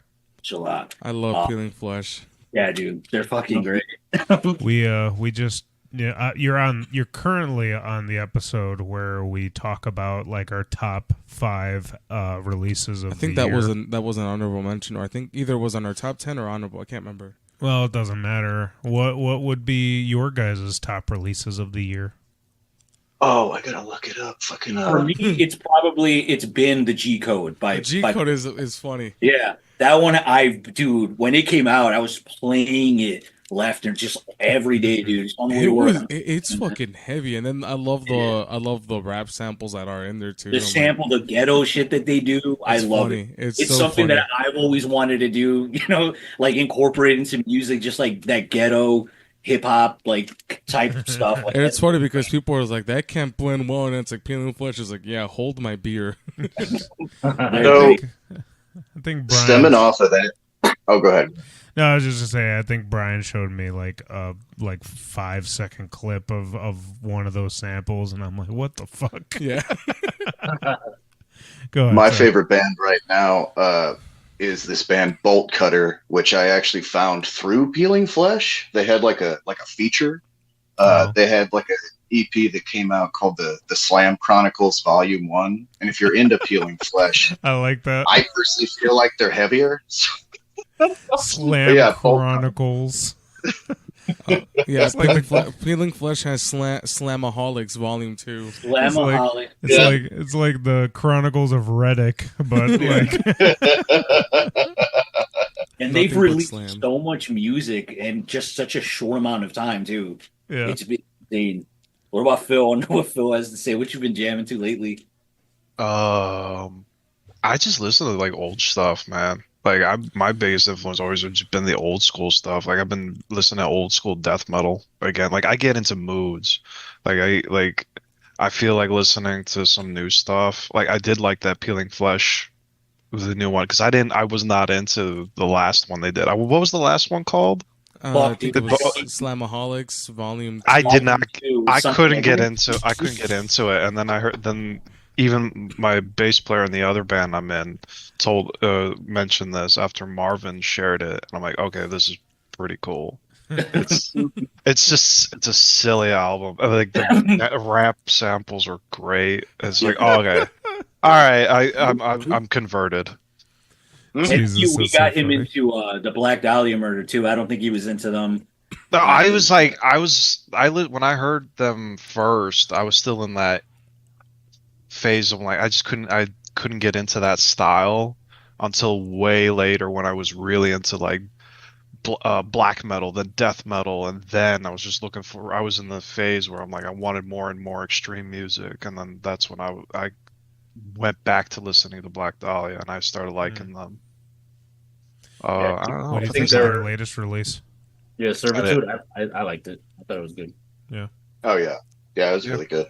a lot. I love Peeling Flesh. Yeah, dude. They're fucking great. We just you're currently on the episode where we talk about like our top 5 releases of I think the that year. was an honorable mention, or I think either was on our top 10 or honorable. I can't remember. Well, it doesn't matter. What would be your guys' top releases of the year? Oh, I gotta look it up. Fucking For me, it's been the G Code by The G by- Code is funny. Yeah, that one dude, when it came out, I was playing it left and just every day, dude. It's on the way to work. It's fucking heavy, and then I love the rap samples that are in there too. The I'm like, sample, the ghetto shit that they do, I it's love funny. it. It's It's so something funny. that I've always wanted to do, like incorporate into music, just like that ghetto hip hop like type stuff. Like And it's funny because people are like, that can't blend well, and it's like Peeling Flesh is like, yeah, hold my beer. So, I think Brian. stemming off of that. Oh, go ahead. No, I was just to say, I think Brian showed me like a 5-second clip of one of those samples, and I'm like, what the fuck? Yeah. Go ahead. My sorry. favorite band right now is this band Bolt Cutter, which I actually found through Peeling Flesh. They had like a feature. They had like a EP that came out called the Slam Chronicles Volume 1. And if you're into Peeling Flesh, I like that. I personally feel like they're heavier. Slam Yeah, Bolt- Chronicles. Yeah, It's like Peeling Flesh has Slamaholics Volume 2. Slamaholic. It's like the Chronicles of Reddick, but like And they've Nothing but released slam. so much music in just such a short amount of time too. yeah. It's been insane. What about Phil? I know what Phil has to say. What you been jamming to lately? I just listen to like old stuff, man. Like my biggest influence always has just been the old school stuff. Like I've been listening to old school death metal again. Like I get into moods. I feel like listening to some new stuff. Like I did like that Peeling Flesh, the new one, because I was not into the last one they did. What was the last one called? I think it was But- Slamaholics Volume 2. I did not. Two, I something couldn't get like into. I couldn't get into it, and then I heard. Then even my bass player in the other band I'm in mentioned this after Marvin shared it, and I'm like, okay, this is pretty cool. It's a silly album. Like the rap samples are great. It's like, oh, okay, all right, I'm converted. And Jesus, we that's so got him funny. into the Black Dahlia murder too. I don't think he was into them. No, when I heard them first, I was still in that phase of like I couldn't get into that style until way later when I was really into like black metal, then death metal, and then I was in the phase where I'm like I wanted more and more extreme music, and then that's when I went back to listening to Black Dahlia and I started liking them. Yeah, I don't know. What do you I think think of their they're- latest release? Yeah, Servitude. I liked it. I thought it was good. Oh yeah, it was really good.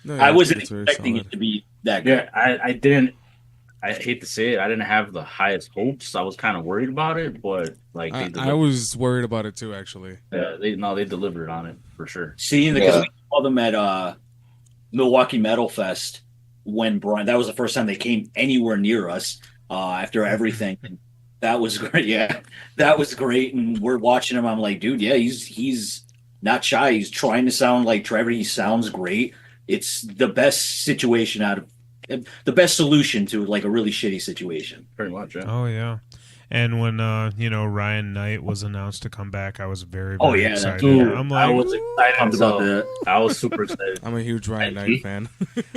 No, I wasn't it's very expecting solid. it to be that good. Yeah, I didn't. I hate to say it. I didn't have the highest hopes. I was kind of worried about it, but like they I delivered. was worried about it too, actually. They delivered on it for sure. Seeing because Yeah. we saw them at Milwaukee Metal Fest when Brian. That was the first time they came anywhere near us after everything. And that was great. Yeah, that was great. And we're watching him. I'm like, dude, yeah, he's not shy. He's trying to sound like Trevor. He sounds great. It's the best situation out of the best solution to like a really shitty situation. Pretty much. Yeah. Oh yeah. And when Ryan Knight was announced to come back, I was very, Oh, very yeah, excited. Dude, I'm I like, was excited Pumped about about that. I was super excited. I'm a huge Ryan Knight fan.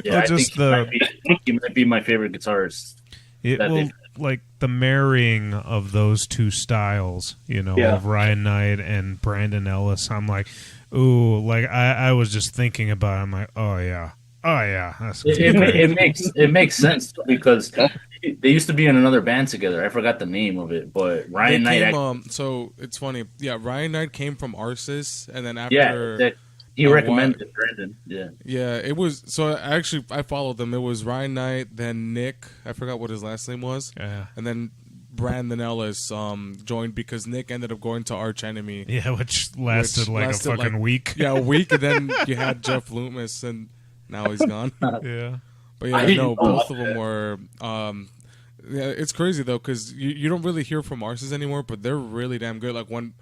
Yeah, Well, I just think he might be my favorite guitarist. it that will they- like the marrying of those two styles, Yeah. of Ryan Knight and Brandon Ellis. I'm like, ooh, like I was just thinking about it. I'm like, oh yeah, that's It makes sense because they used to be in another band together. I forgot the name of it, but Ryan They Knight. came, so it's funny. Yeah, Ryan Knight came from Arsis, and then after He a recommended Brandon. Yeah. yeah, it was so actually I followed them. It was Ryan Knight, then Nick. I forgot what his last name was, yeah, and then Brandon Ellis joined because Nick ended up going to Arch Enemy. yeah, which lasted like a fucking week. Yeah, a week, and then you had Jeff Loomis, and now he's gone. Yeah. But I yeah, didn't no, know both about of them were. Yeah, it's crazy though because you don't really hear from Arsis anymore, but they're really damn good. Like when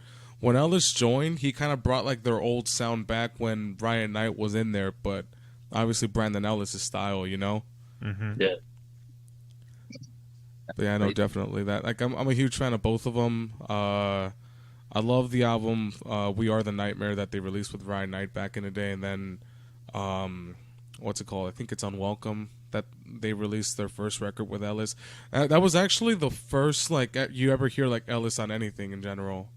Ellis joined, he kind of brought like their old sound back when Ryan Knight was in there, but obviously Brandon Ellis' style, Mm-hmm. Yeah. But yeah, no, definitely that. Like I'm a huge fan of both of them. I love the album "We Are the Nightmare" that they released with Ryan Knight back in the day, and then what's it called? I think it's Unwelcome that they released their first record with Ellis. That was actually the first like you ever hear like Ellis on anything in general,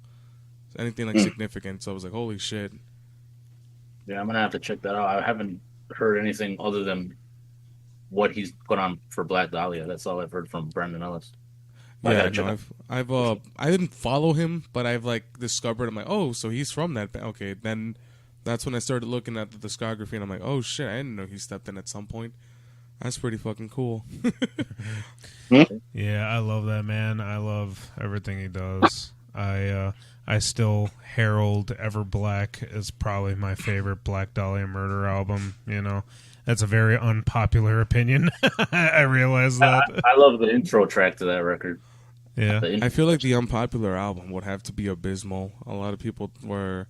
anything like significant. So I was like, holy shit. Yeah, I'm gonna have to check that out. I haven't heard anything other than what he's put on for Black Dahlia. That's all I've heard from Brandon Ellis. I Yeah, gotta check no, it. I didn't follow him, but I've like discovered. I'm like, oh, so he's from that band. Okay, then that's when I started looking at the discography, and I'm like, oh shit, I didn't know he stepped in at some point. That's pretty fucking cool. Yeah, I love that man. I love everything he does. I still herald Ever Black as probably my favorite Black Dahlia Murder album. That's a very unpopular opinion. I realize that. I love the intro track to that record. Yeah. The I feel like the unpopular album would have to be Abysmal. A lot of people were.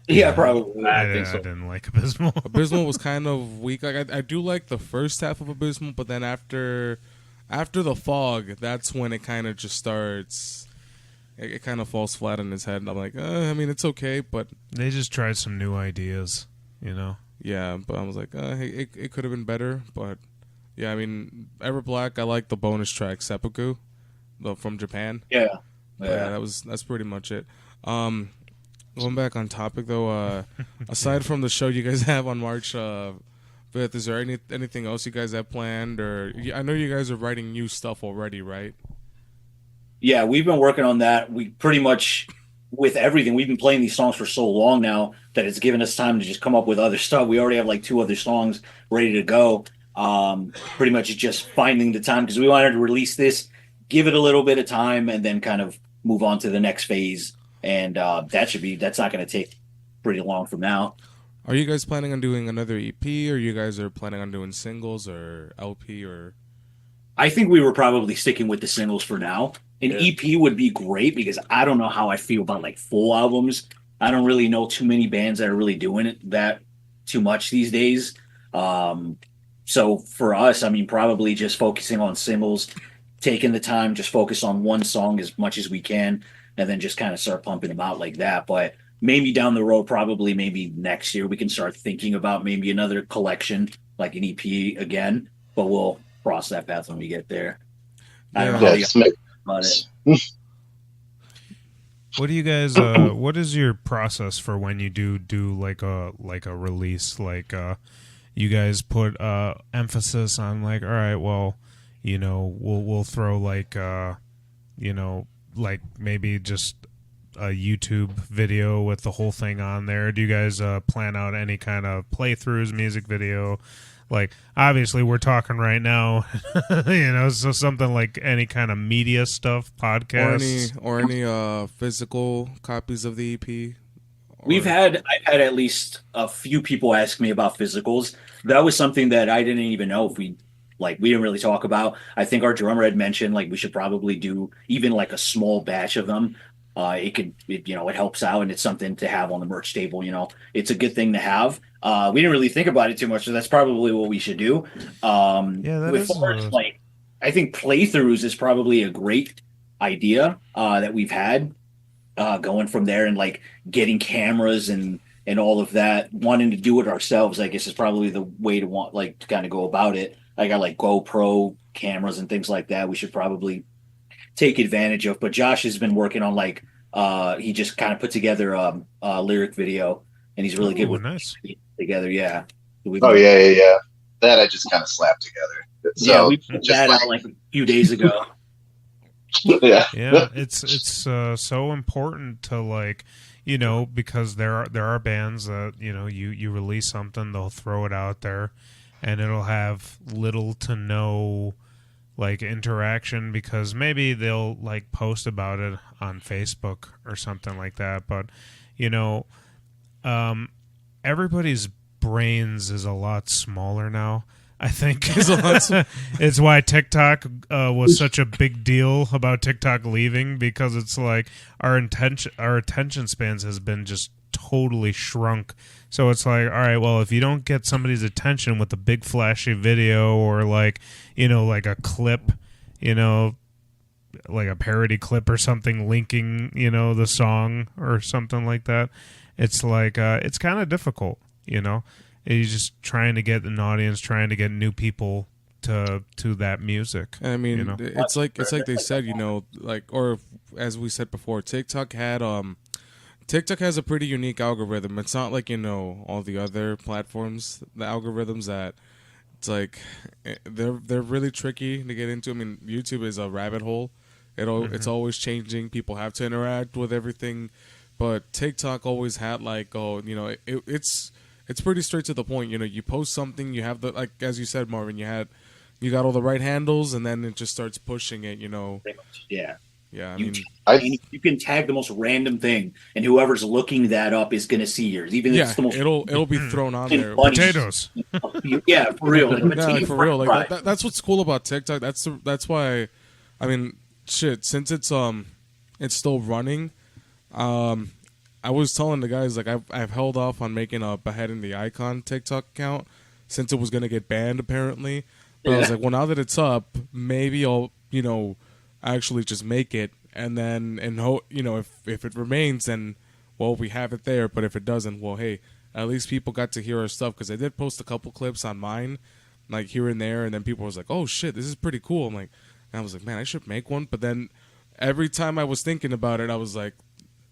Yeah, probably. I think so. I didn't like Abysmal. Abysmal was kind of weak. Like I do like the first half of Abysmal, but then after the fog, that's when it kind of just starts. It kind of falls flat on his head, and I'm like, I mean, it's okay, but They just tried some new ideas, yeah. But I was like, hey, it could have been better, but yeah. I mean, Ever Black, I like the bonus track Seppuku, from Japan. Yeah. But yeah, that's pretty much it. Going back on topic though, aside from the show you guys have on March 5th, is there anything else you guys have planned? Or I know you guys are writing new stuff already, right? Yeah, we've been working on that. We pretty much, with everything, we've been playing these songs for so long now that it's given us time to just come up with other stuff. We already have like 2 other songs ready to go. Pretty much just finding the time because we wanted to release this, give it a little bit of time, and then kind of move on to the next phase. And that's not going to take pretty long from now. Are you guys planning on doing another EP, or you guys are planning on doing singles or LP or? I think we were probably sticking with the singles for now. An EP would be great because I don't know how I feel about like full albums. I don't really know too many bands that are really doing it that too much these days. So for us, I mean, probably just focusing on singles, taking the time, just focus on one song as much as we can, and then just kind of start pumping them out like that. But maybe down the road, probably maybe next year, we can start thinking about maybe another collection, like an EP again. But we'll cross that path when we get there. I don't know how you feel about it. What do you guys? What is your process for when you do like a release? Like, you guys put emphasis on like, all right, well, you know, we'll throw like, you know, like maybe just a YouTube video with the whole thing on there. Do you guys plan out any kind of playthroughs, music video? Like, obviously, we're talking right now, you know, so something like any kind of media stuff, podcasts, or any physical copies of the EP. I've had at least a few people ask me about physicals. That was something that I didn't even know if we didn't really talk about. I think our drummer had mentioned like we should probably do even like a small batch of them. It helps out, and it's something to have on the merch table. You know, it's a good thing to have. We didn't really think about it too much, so that's probably what we should do. I think playthroughs is probably a great idea that we've had going from there, and like getting cameras and all of that. Wanting to do it ourselves, I guess, is probably the way to kind of go about it. I got like GoPro cameras and things like that. We should probably take advantage of. But Josh has been working on he just kind of put together a lyric video, and he's really good with together. Yeah. Yeah. That I just kind of slapped together. So we put that out like a few days ago. Yeah. It's so important to like, you know, because there are bands that, you know, you release something, they'll throw it out there, and it'll have little to no like interaction because maybe they'll like post about it on Facebook or something like that. But, you know, everybody's brains is a lot smaller now, I think. It's why TikTok was such a big deal about TikTok leaving, because it's like our attention spans has been just totally shrunk. So it's like, all right, well, if you don't get somebody's attention with a big flashy video or like, you know, like a clip, you know, like a parody clip or something linking, you know, the song or something like that, it's like it's kind of difficult, you know. You're just trying to get an audience, trying to get new people to that music. I mean, you know? it's like they said, you know, like, or as we said before, TikTok has a pretty unique algorithm. It's not like, you know, all the other platforms, the algorithms that it's like they're really tricky to get into. I mean, YouTube is a rabbit hole. It's always changing. People have to interact with everything, but TikTok always had like, oh, you know, it's pretty straight to the point. You know, you post something, you have the, like as you said, Marvin, you got all the right handles, and then it just starts pushing it. You know, yeah. Yeah, you can tag the most random thing, and whoever's looking that up is going to see yours. Even if it's the most it'll be thrown on there. Potatoes. Yeah, for real. Yeah, for real. Like that's what's cool about TikTok. That's why. I mean, shit. Since it's still running, I was telling the guys like I've held off on making a Behead in the Icon TikTok account since it was going to get banned apparently. But I was like, well, now that it's up, maybe I'll actually just make it, and then if it remains, then well, we have it there. But if it doesn't, well, hey, at least people got to hear our stuff, because I did post a couple clips on mine, like here and there, and then people was like, oh shit, this is pretty cool. And I was like, man, I should make one. But then every time I was thinking about it, I was like,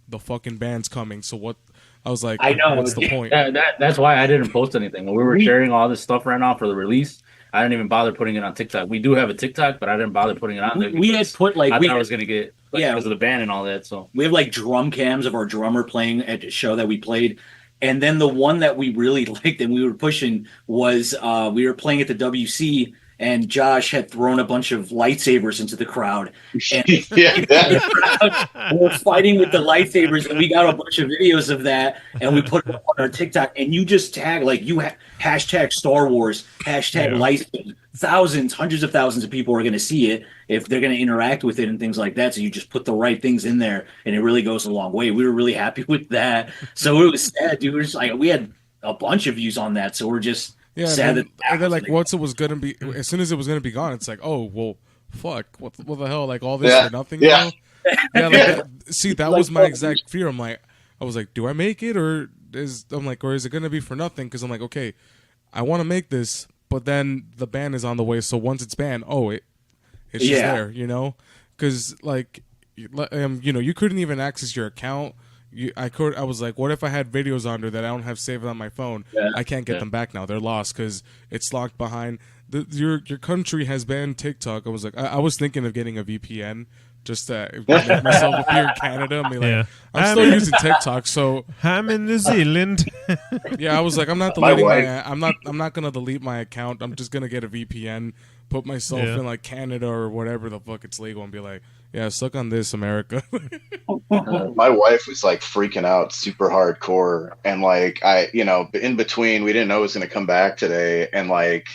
the fucking band's coming, so what? I was like, I know, what's the point? That's why I didn't post anything when we were sharing all this stuff right now for the release. I didn't even bother putting it on TikTok. We do have a TikTok, but I didn't bother putting it on there. We had put I thought I was gonna get because of the ban and all that. So we have like drum cams of our drummer playing at a show that we played, and then the one that we really liked and we were pushing was we were playing at the WC. And Josh had thrown a bunch of lightsabers into the crowd. And we're fighting with the lightsabers, and we got a bunch of videos of that, and we put it up on our TikTok. And you just tag, like, hashtag Star Wars, hashtag lightsaber, thousands, hundreds of thousands of people are going to see it if they're going to interact with it and things like that. So you just put the right things in there, and it really goes a long way. We were really happy with that. So it was sad, dude. We're just like, we had a bunch of views on that, so we're just sad and then like once it was gonna be, as soon as it was gonna be gone, it's like, oh well, fuck, what the hell, like all this for nothing, yeah. Yeah, like see, that was my exact fear. I was like, do I make it, or is it gonna be for nothing? Because I'm like, okay, I want to make this, but then the ban is on the way. So once it's banned, it's just there, you know? Because like, you know, you couldn't even access your account. I was like, what if I had videos on there that I don't have saved on my phone? Yeah. I can't get them back now. They're lost because it's locked behind. Your country has banned TikTok. I was like, I was thinking of getting a VPN just to make myself appear in Canada. I mean, like, I'm still using TikTok, so I'm in New Zealand. yeah, I was like, I'm not deleting I'm not gonna delete my account. I'm just gonna get a VPN, put myself in like Canada or whatever the fuck it's legal, and be like, yeah, suck on this, America. My wife was like freaking out super hardcore, and like in between, we didn't know it was going to come back today, and like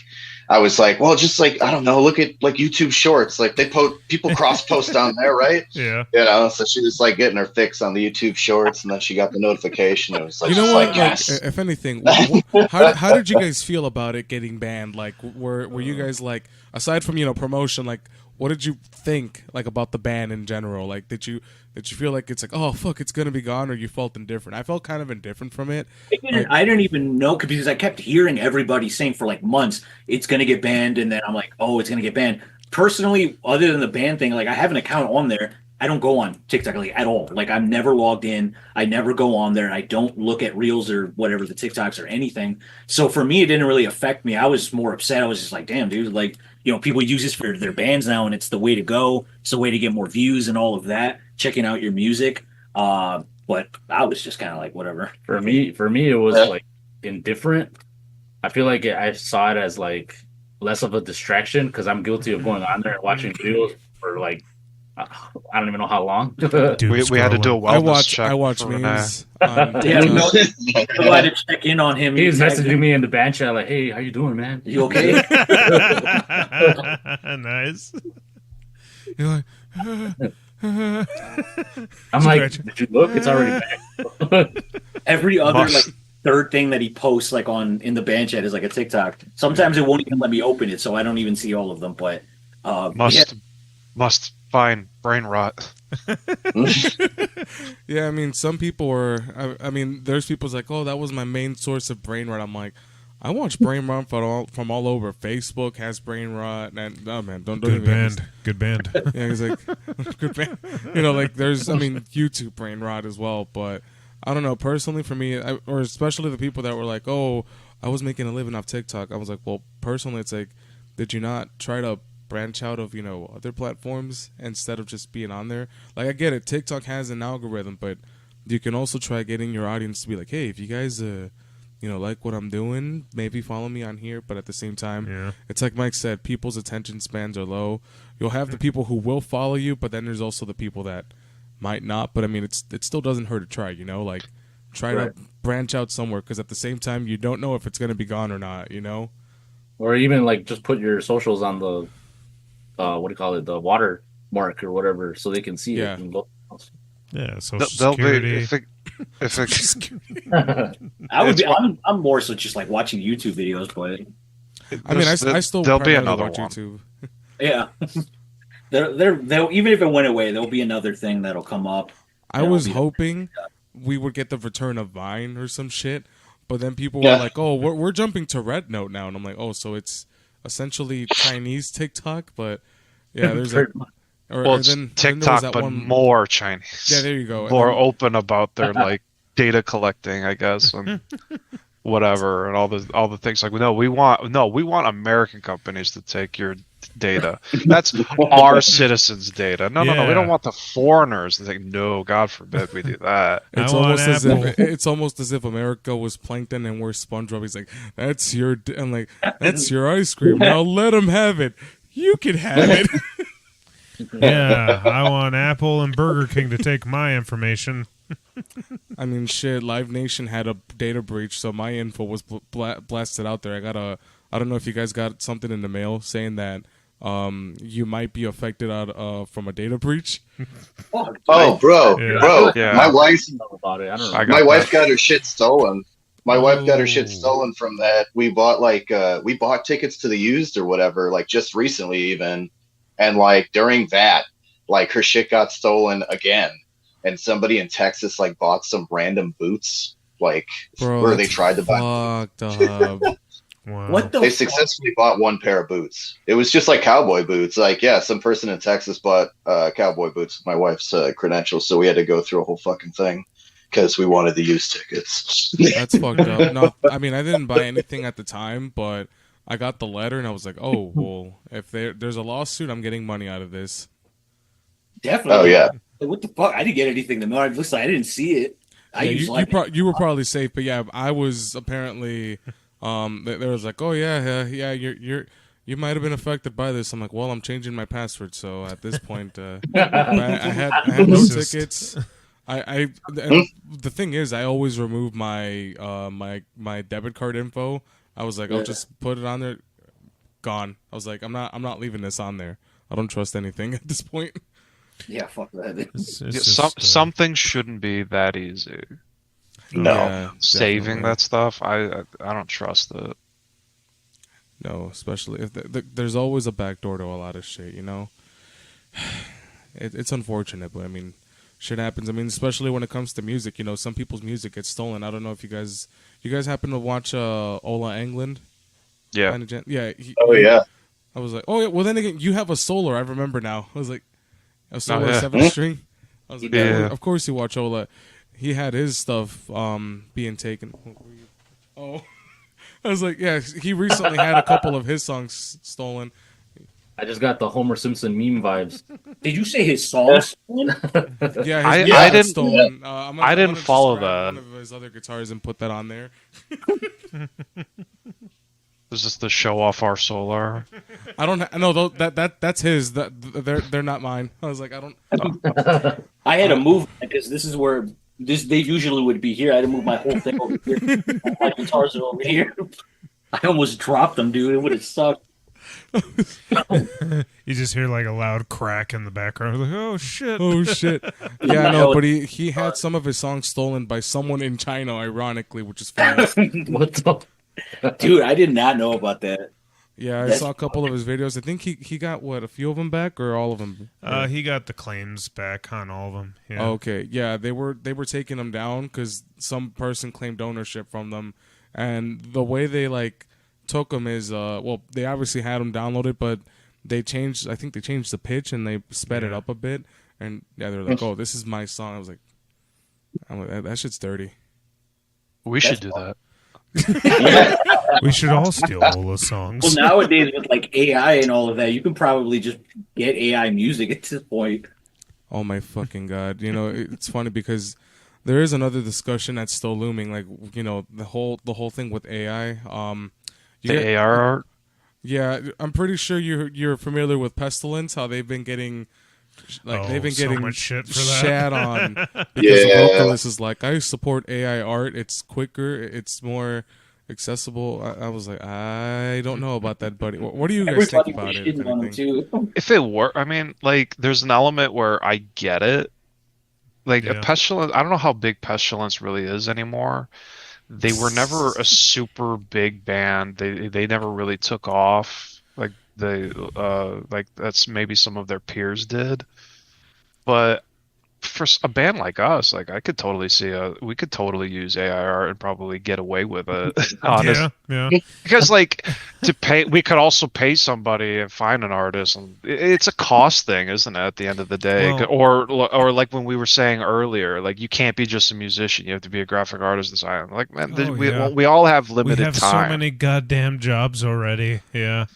I was like, well, just like, I don't know, look at like YouTube Shorts, like people cross post on there, right? Yeah, so she was like getting her fix on the YouTube Shorts, and then she got the notification. It was like, you know what? like, yes. If anything, how did you guys feel about it getting banned? Like, were you guys like, aside from promotion, like, what did you think like about the ban in general? Like, did you feel like it's like, oh fuck, it's gonna be gone, or you felt indifferent? I felt kind of indifferent from it. I didn't even know because I kept hearing everybody saying for like months it's gonna get banned, and then I'm like, oh, it's gonna get banned. Personally, other than the ban thing, like I have an account on there. I don't go on TikTok like at all. Like I'm never logged in. I never go on there. I don't look at reels or whatever the TikToks or anything. So for me, it didn't really affect me. I was more upset. I was just like, damn, dude, like, people use this for their bands now, and it's the way to go. It's the way to get more views and all of that. Checking out your music. But I was just kind of like, whatever. For me, it was like indifferent. I feel like I saw it as like less of a distraction because I'm guilty of going on there and watching videos for like, I don't even know how long. We had to do a wellness check. I watch memes. I had to check in on him. He was messaging me in the band chat like, "Hey, how you doing, man? You okay?" Nice. You're like, I'm like, did you look? It's already back. Every other like third thing that he posts like in the band chat is like a TikTok. Sometimes it won't even let me open it, so I don't even see all of them. But must find brain rot. Yeah, I mean, some people are. I mean, there's people's like, oh, that was my main source of brain rot. I'm like, I watch brain rot from all over. Facebook has brain rot, and oh man, don't good band, good band. Yeah, he's like, good band. Like there's, YouTube brain rot as well. But I don't know. Personally, for me, or especially the people that were like, oh, I was making a living off TikTok. I was like, well, personally, it's like, did you not try to branch out of other platforms instead of just being on there? Like, I get it, TikTok has an algorithm, but you can also try getting your audience to be like, hey, if you guys like what I'm doing, maybe follow me on here. But at the same time, it's like Mike said, people's attention spans are low. You'll have the people who will follow you, but then there's also the people that might not. But I mean, it still doesn't hurt to try, like try to branch out somewhere, because at the same time, you don't know if it's going to be gone or not, or even like just put your socials on the what do you call it, the watermark or whatever, so they can see it. And look. Yeah, Social Security. I'm more so just like watching YouTube videos, but I still there'll be primarily another watch one. YouTube. Yeah, they'll even if it went away, there'll be another thing that'll come up. I was hoping we would get the return of Vine or some shit, but then people were like, "Oh, we're jumping to Red Note now," and I'm like, "Oh, so it's essentially Chinese TikTok?" But yeah, there's it's TikTok, but more Chinese. Yeah, there you go. More open about their like data collecting, I guess, and whatever, and all the things. Like, we want American companies to take your data. That's our citizens' data. No, we don't want the foreigners. It's like, no, God forbid we do that. It's almost as if America was Plankton and we're SpongeBob. He's like, that's your ice cream. Now let them have it. You can have it. Yeah, I want Apple and Burger King to take my information. I mean, shit, Live Nation had a data breach, so my info was blasted out there. I got I don't know if you guys got something in the mail saying that you might be affected out from a data breach. Oh, bro, Yeah. bro, Yeah. my wife, about it. I don't know. I got my wife that. got her shit stolen. My wife got her shit Oh. stolen from that. We bought tickets to the used or whatever, like just recently even, and like during that, like her shit got stolen again, and somebody in Texas like bought some random boots, like Bro, where that's they tried to buy. fucked up. Wow. What the They fuck? successfully bought one pair of boots. It was just like cowboy boots. Like, yeah, some person in Texas bought cowboy boots with my wife's credentials, so we had to go through a whole fucking thing because we wanted the used tickets. That's fucked up. No, I mean I didn't buy anything at the time, but I got the letter and I was like, oh well, if there's a lawsuit, I'm getting money out of this. Definitely. Oh yeah, Like, what the fuck? I didn't get anything. The mail. It looks like I didn't see it. I Yeah, use you Lightning. you were probably safe, but yeah, I was apparently. There was like, oh yeah, you might have been affected by this. I'm like, well, I'm changing my password, so at this point, I had no It's just- tickets. And the thing is, I always remove my my debit card info. I was like, I'll just put it on there. Gone. I was like, I'm not leaving this on there. I don't trust anything at this point. Yeah, fuck that. It's Yeah, just, some things shouldn't be that easy. no. Yeah, Saving definitely. that stuff, I don't trust it. No, especially if there's always a backdoor to a lot of shit, you know. It's unfortunate, but I mean, shit happens. I mean, especially when it comes to music, you know, some people's music gets stolen. I don't know if you guys happen to watch Ola England? Yeah. By any chance? Yeah. Oh yeah. I was like, oh yeah. Well, then again, you have a Solar. I remember now. I was like, a Solar yeah. 7 string. I was like, Yeah. of course you watch Ola. He had his stuff being taken. Oh, I was like, yeah. He recently had a couple of his songs stolen. I just got the Homer Simpson meme vibes. Did you say his songs? Yeah, I guitar didn't- stolen. I didn't just follow grab that. One of his other guitars and put that on there. Is this the show off our solar? I don't no that's his. They're not mine. I was like, I don't. I had to move because this is where they usually would be here. I had to move my whole thing over here. My guitars are over here. I almost dropped them, dude. It would have sucked. you just hear like a loud crack in the background. Like, oh shit! Oh shit. Yeah, no, but he had some of his songs stolen by someone in China, ironically, which is funny. What the? Dude, I did not know about that. Yeah, I That's saw a couple of his videos. I think he got what, a few of them back or all of them? He got the claims back on all of them. Yeah. Okay, yeah, they were taking them down because some person claimed ownership from them, and the way they like took them is well, they obviously had them downloaded, but they changed. I think they changed the pitch and they sped it up a bit, and yeah, they're like, "Oh, this is my song." I was like, that shit's dirty." We should do that. We should all steal Ola's songs. Well, nowadays with like AI and all of that, you can probably just get AI music at this point. Oh my fucking god! You know, it's funny because there is another discussion that's still looming. Like, you know, the whole thing with AI. The AR art. Yeah, I'm pretty sure you're familiar with Pestilence. How they've been getting, like, they've been so getting much shit for that. shat on because Yeah. the vocalist is like, I support AI art. It's quicker. It's more accessible. I was like, I don't know about that, buddy. What do you guys think Everybody was about it? If shitting on them anything? too. If it were, I mean, like, there's an element where I get it. Like, Yeah. a Pestilence, I don't know how big Pestilence really is anymore. They were never a super big band. They never really took off. Like, like that's maybe some of their peers did. But for a band like us, like, I could totally see we could totally use AI art and probably get away with it. Honest. Yeah. Because, like, we could also pay somebody and find an artist, and it's a cost thing, isn't it? At the end of the day, Well- or like when we were saying earlier, like, you can't be just a musician; you have to be a graphic artist, designer. Like, man, Oh, yeah. we all have We limited have time. so many goddamn jobs already. Yeah.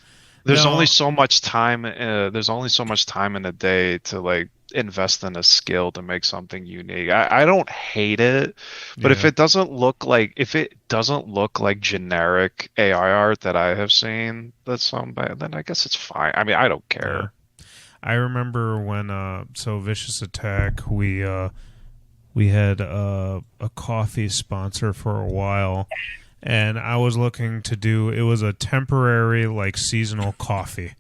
There's No. only so much time. There's only so much time in a day to, like, invest in a skill to make something unique. I don't hate it, but if Yeah. it doesn't look like generic AI art that I have seen that's some bad, then I guess it's fine. I mean, I don't care. I remember when so Vicious Attack, we had a coffee sponsor for a while, and I was looking to do. It was a temporary, like, seasonal coffee,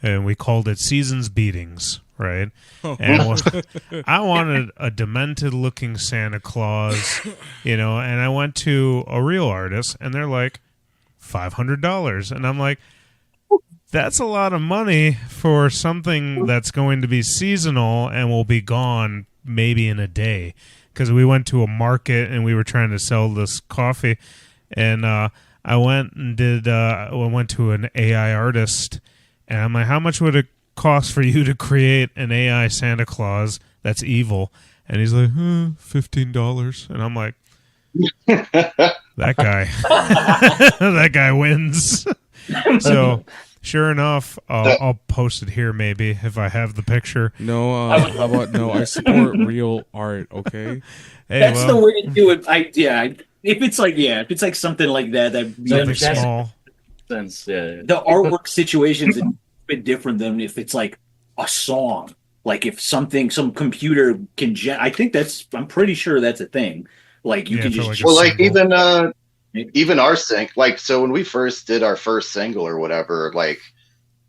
and we called it Seasons Beatings, right? And I wanted a demented-looking Santa Claus, and I went to a real artist, and they're like $500, and I'm like, that's a lot of money for something that's going to be seasonal and will be gone maybe in a day. Because we went to a market and we were trying to sell this coffee, and I went and went to an AI artist, and I'm like, how much would it cost for you to create an AI Santa Claus that's evil? And he's like, $15, and I'm like, that guy, that guy wins. So. Sure enough, I'll post it here maybe if I have the picture. No, how about no? I support real art. Okay, That's the way to do it. If it's like something like that, something small. Sense, yeah. The artwork situation's a bit different than if it's like a song. Like if some computer can I think I'm pretty sure that's a thing. Like you can just even our sync, like, so when we first did our first single or whatever, like,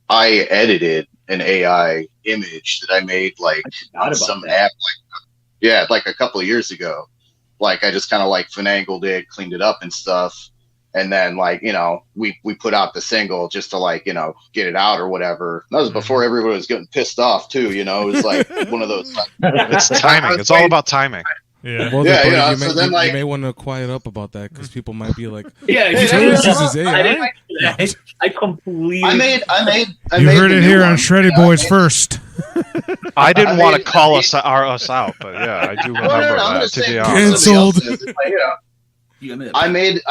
I edited an AI image that I made, like, on some app, like a couple of years ago. Like, I just kind of, like, finagled it, cleaned it up and stuff. And then, like, we put out the single just to, like, get it out or whatever. That was before everyone was getting pissed off, too, It was, like, one of those. It's timing. It's all about timing. Yeah. Well, you may want to quiet up about that because people might be like, I completely. I made. You heard it here on Shreddy Bois first. I didn't want to call us out, but yeah, I do remember that. To be honest, canceled. I made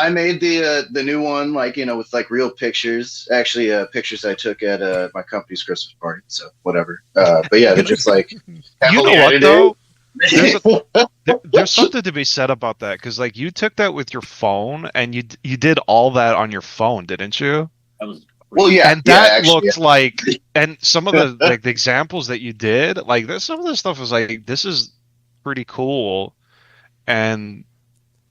the new one, like, with like real pictures. Actually, pictures I took at my company's Christmas party. So whatever. But yeah, they're just like. You know what though? There's something to be said about that, because like you took that with your phone and you did all that on your phone, didn't you? Well, yeah, and that looked like, and some of the like the examples that you did, like some of this stuff was like, this is pretty cool, and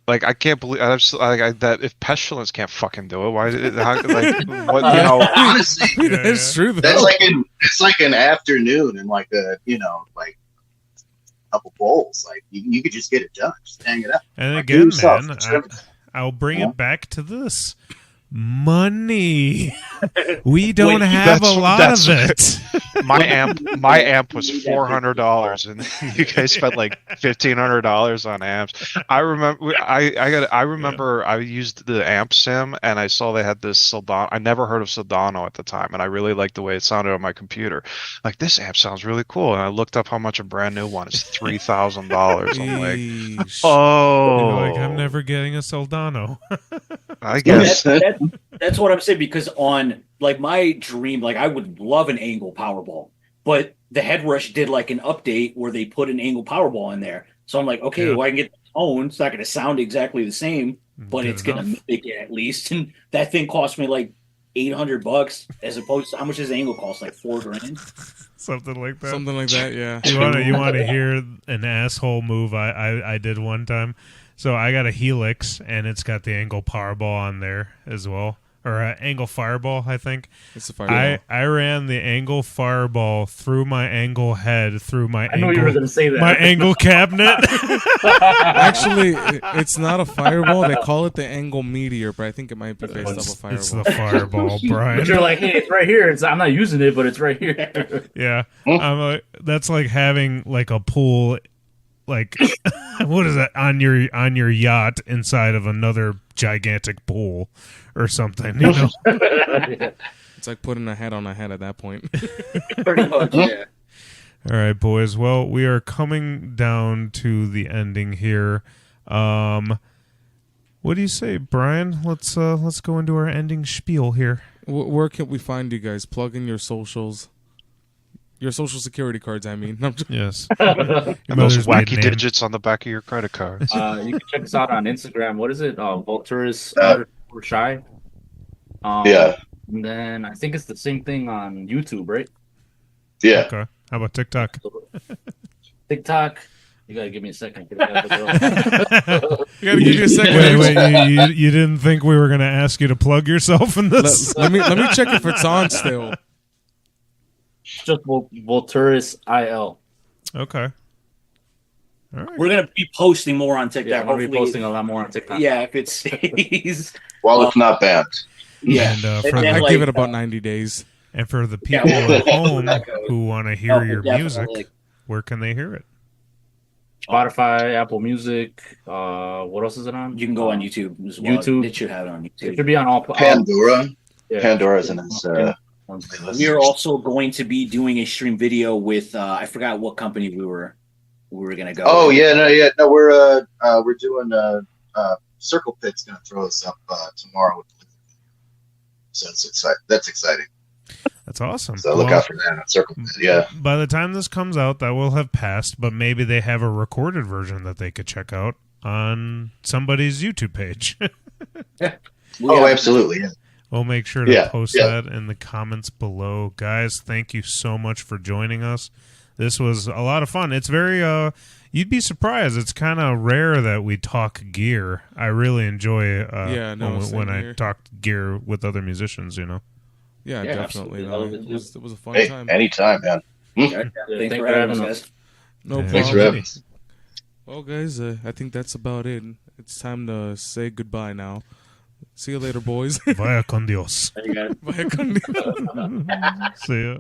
like I can't believe that if Pestilence can't fucking do it, why? What honestly, it's true. That's it's like an afternoon and like a like. Couple bowls, like you could just get it done, just hang it up. And again, man, I'll bring it back to this money. We don't have a lot of it. My amp was $400, and you guys spent like $1,500 on amps. I remember I used the amp sim, and I saw they had this Soldano. I never heard of Soldano at the time, and I really liked the way it sounded on my computer. Like, this amp sounds really cool, and I looked up how much a brand new one is. $3,000. I'm like, oh, like, I'm never getting a Soldano. I guess that's what I'm saying, because on like my dream, like I would love an angle Powerball, but the Headrush did like an update where they put an angle Powerball in there. So I'm like, okay, well, I can get the tone. It's not going to sound exactly the same, but it's going to mimic it at least. And that thing cost me like $800 as opposed to how much does the angle cost? Like $4,000. Something like that. Something like that. Yeah. You want to hear an asshole move I did one time? So I got a Helix, and it's got the angle Powerball on there as well. Or angle Fireball, I think. It's a Fireball. I ran the angle Fireball through my angle head, through my I know you were going to say that. My angle cabinet. Actually, it's not a Fireball. They call it the angle Meteor, but I think it might be based off a Fireball. It's the Fireball, Brian. But you're like, hey, it's right here. I'm not using it, but it's right here. Yeah. I'm like, that's like having like a pool, like what is that, on your yacht inside of another gigantic pool or something, It's like putting a hat on a head at that point. Pretty much, yeah. All right, boys. Well, we are coming down to the ending here. What do you say, Brian? Let's go into our ending spiel here. Where can we find you guys? Plug in your socials. Your social security cards, I mean. Yes. And those wacky digits on the back of your credit cards. You can check us out on Instagram. What is it? Vulturis _shy. Yeah. And then I think it's the same thing on YouTube, right? Yeah. Okay. How about TikTok? TikTok. You gotta give me a second. You gotta give me a second. Wait, you didn't think we were gonna ask you to plug yourself in this? Let me check if it's on still. Just Vulturis IL. Okay. All right. We're gonna be posting more on TikTok. Yeah, I'm gonna be hopefully. posting a lot more on TikTok. Yeah, if it stays. While it's not banned. Yeah. And, And for then, I like, give it about 90 days. And for the Yeah, people we'll- at home that goes. who want to hear your music, definitely. where can they hear it? Spotify, Apple Music. What else is it on? You can go on YouTube as well. YouTube. It should have it on It YouTube. should be on all. Pandora. Yeah. Pandora's in its We are also going to be doing a stream video with I forgot what company we were gonna go. Oh yeah, no, we're doing Circle Pit's gonna throw us up tomorrow with so that's exciting. That's awesome. So look out for that on Circle Pit. Yeah. By the time this comes out, that will have passed, but maybe they have a recorded version that they could check out on somebody's YouTube page. Oh, absolutely. Yeah. We'll make sure to Yeah, post yeah. that in the comments below. Guys, thank you so much for joining us. This was a lot of fun. It's very, you'd be surprised. It's kind of rare that we talk gear. I really enjoy same when I here. talk gear with other musicians, you know. Yeah, Yeah, definitely. absolutely. No, I love it, it was a fun Hey, time. anytime, man. Thanks for having us, guys. No Yeah. problem. Thanks for having us. Well, guys, I think that's about it. It's time to say goodbye now. See you later, boys. Vaya con Dios. You got it. Bye. See ya.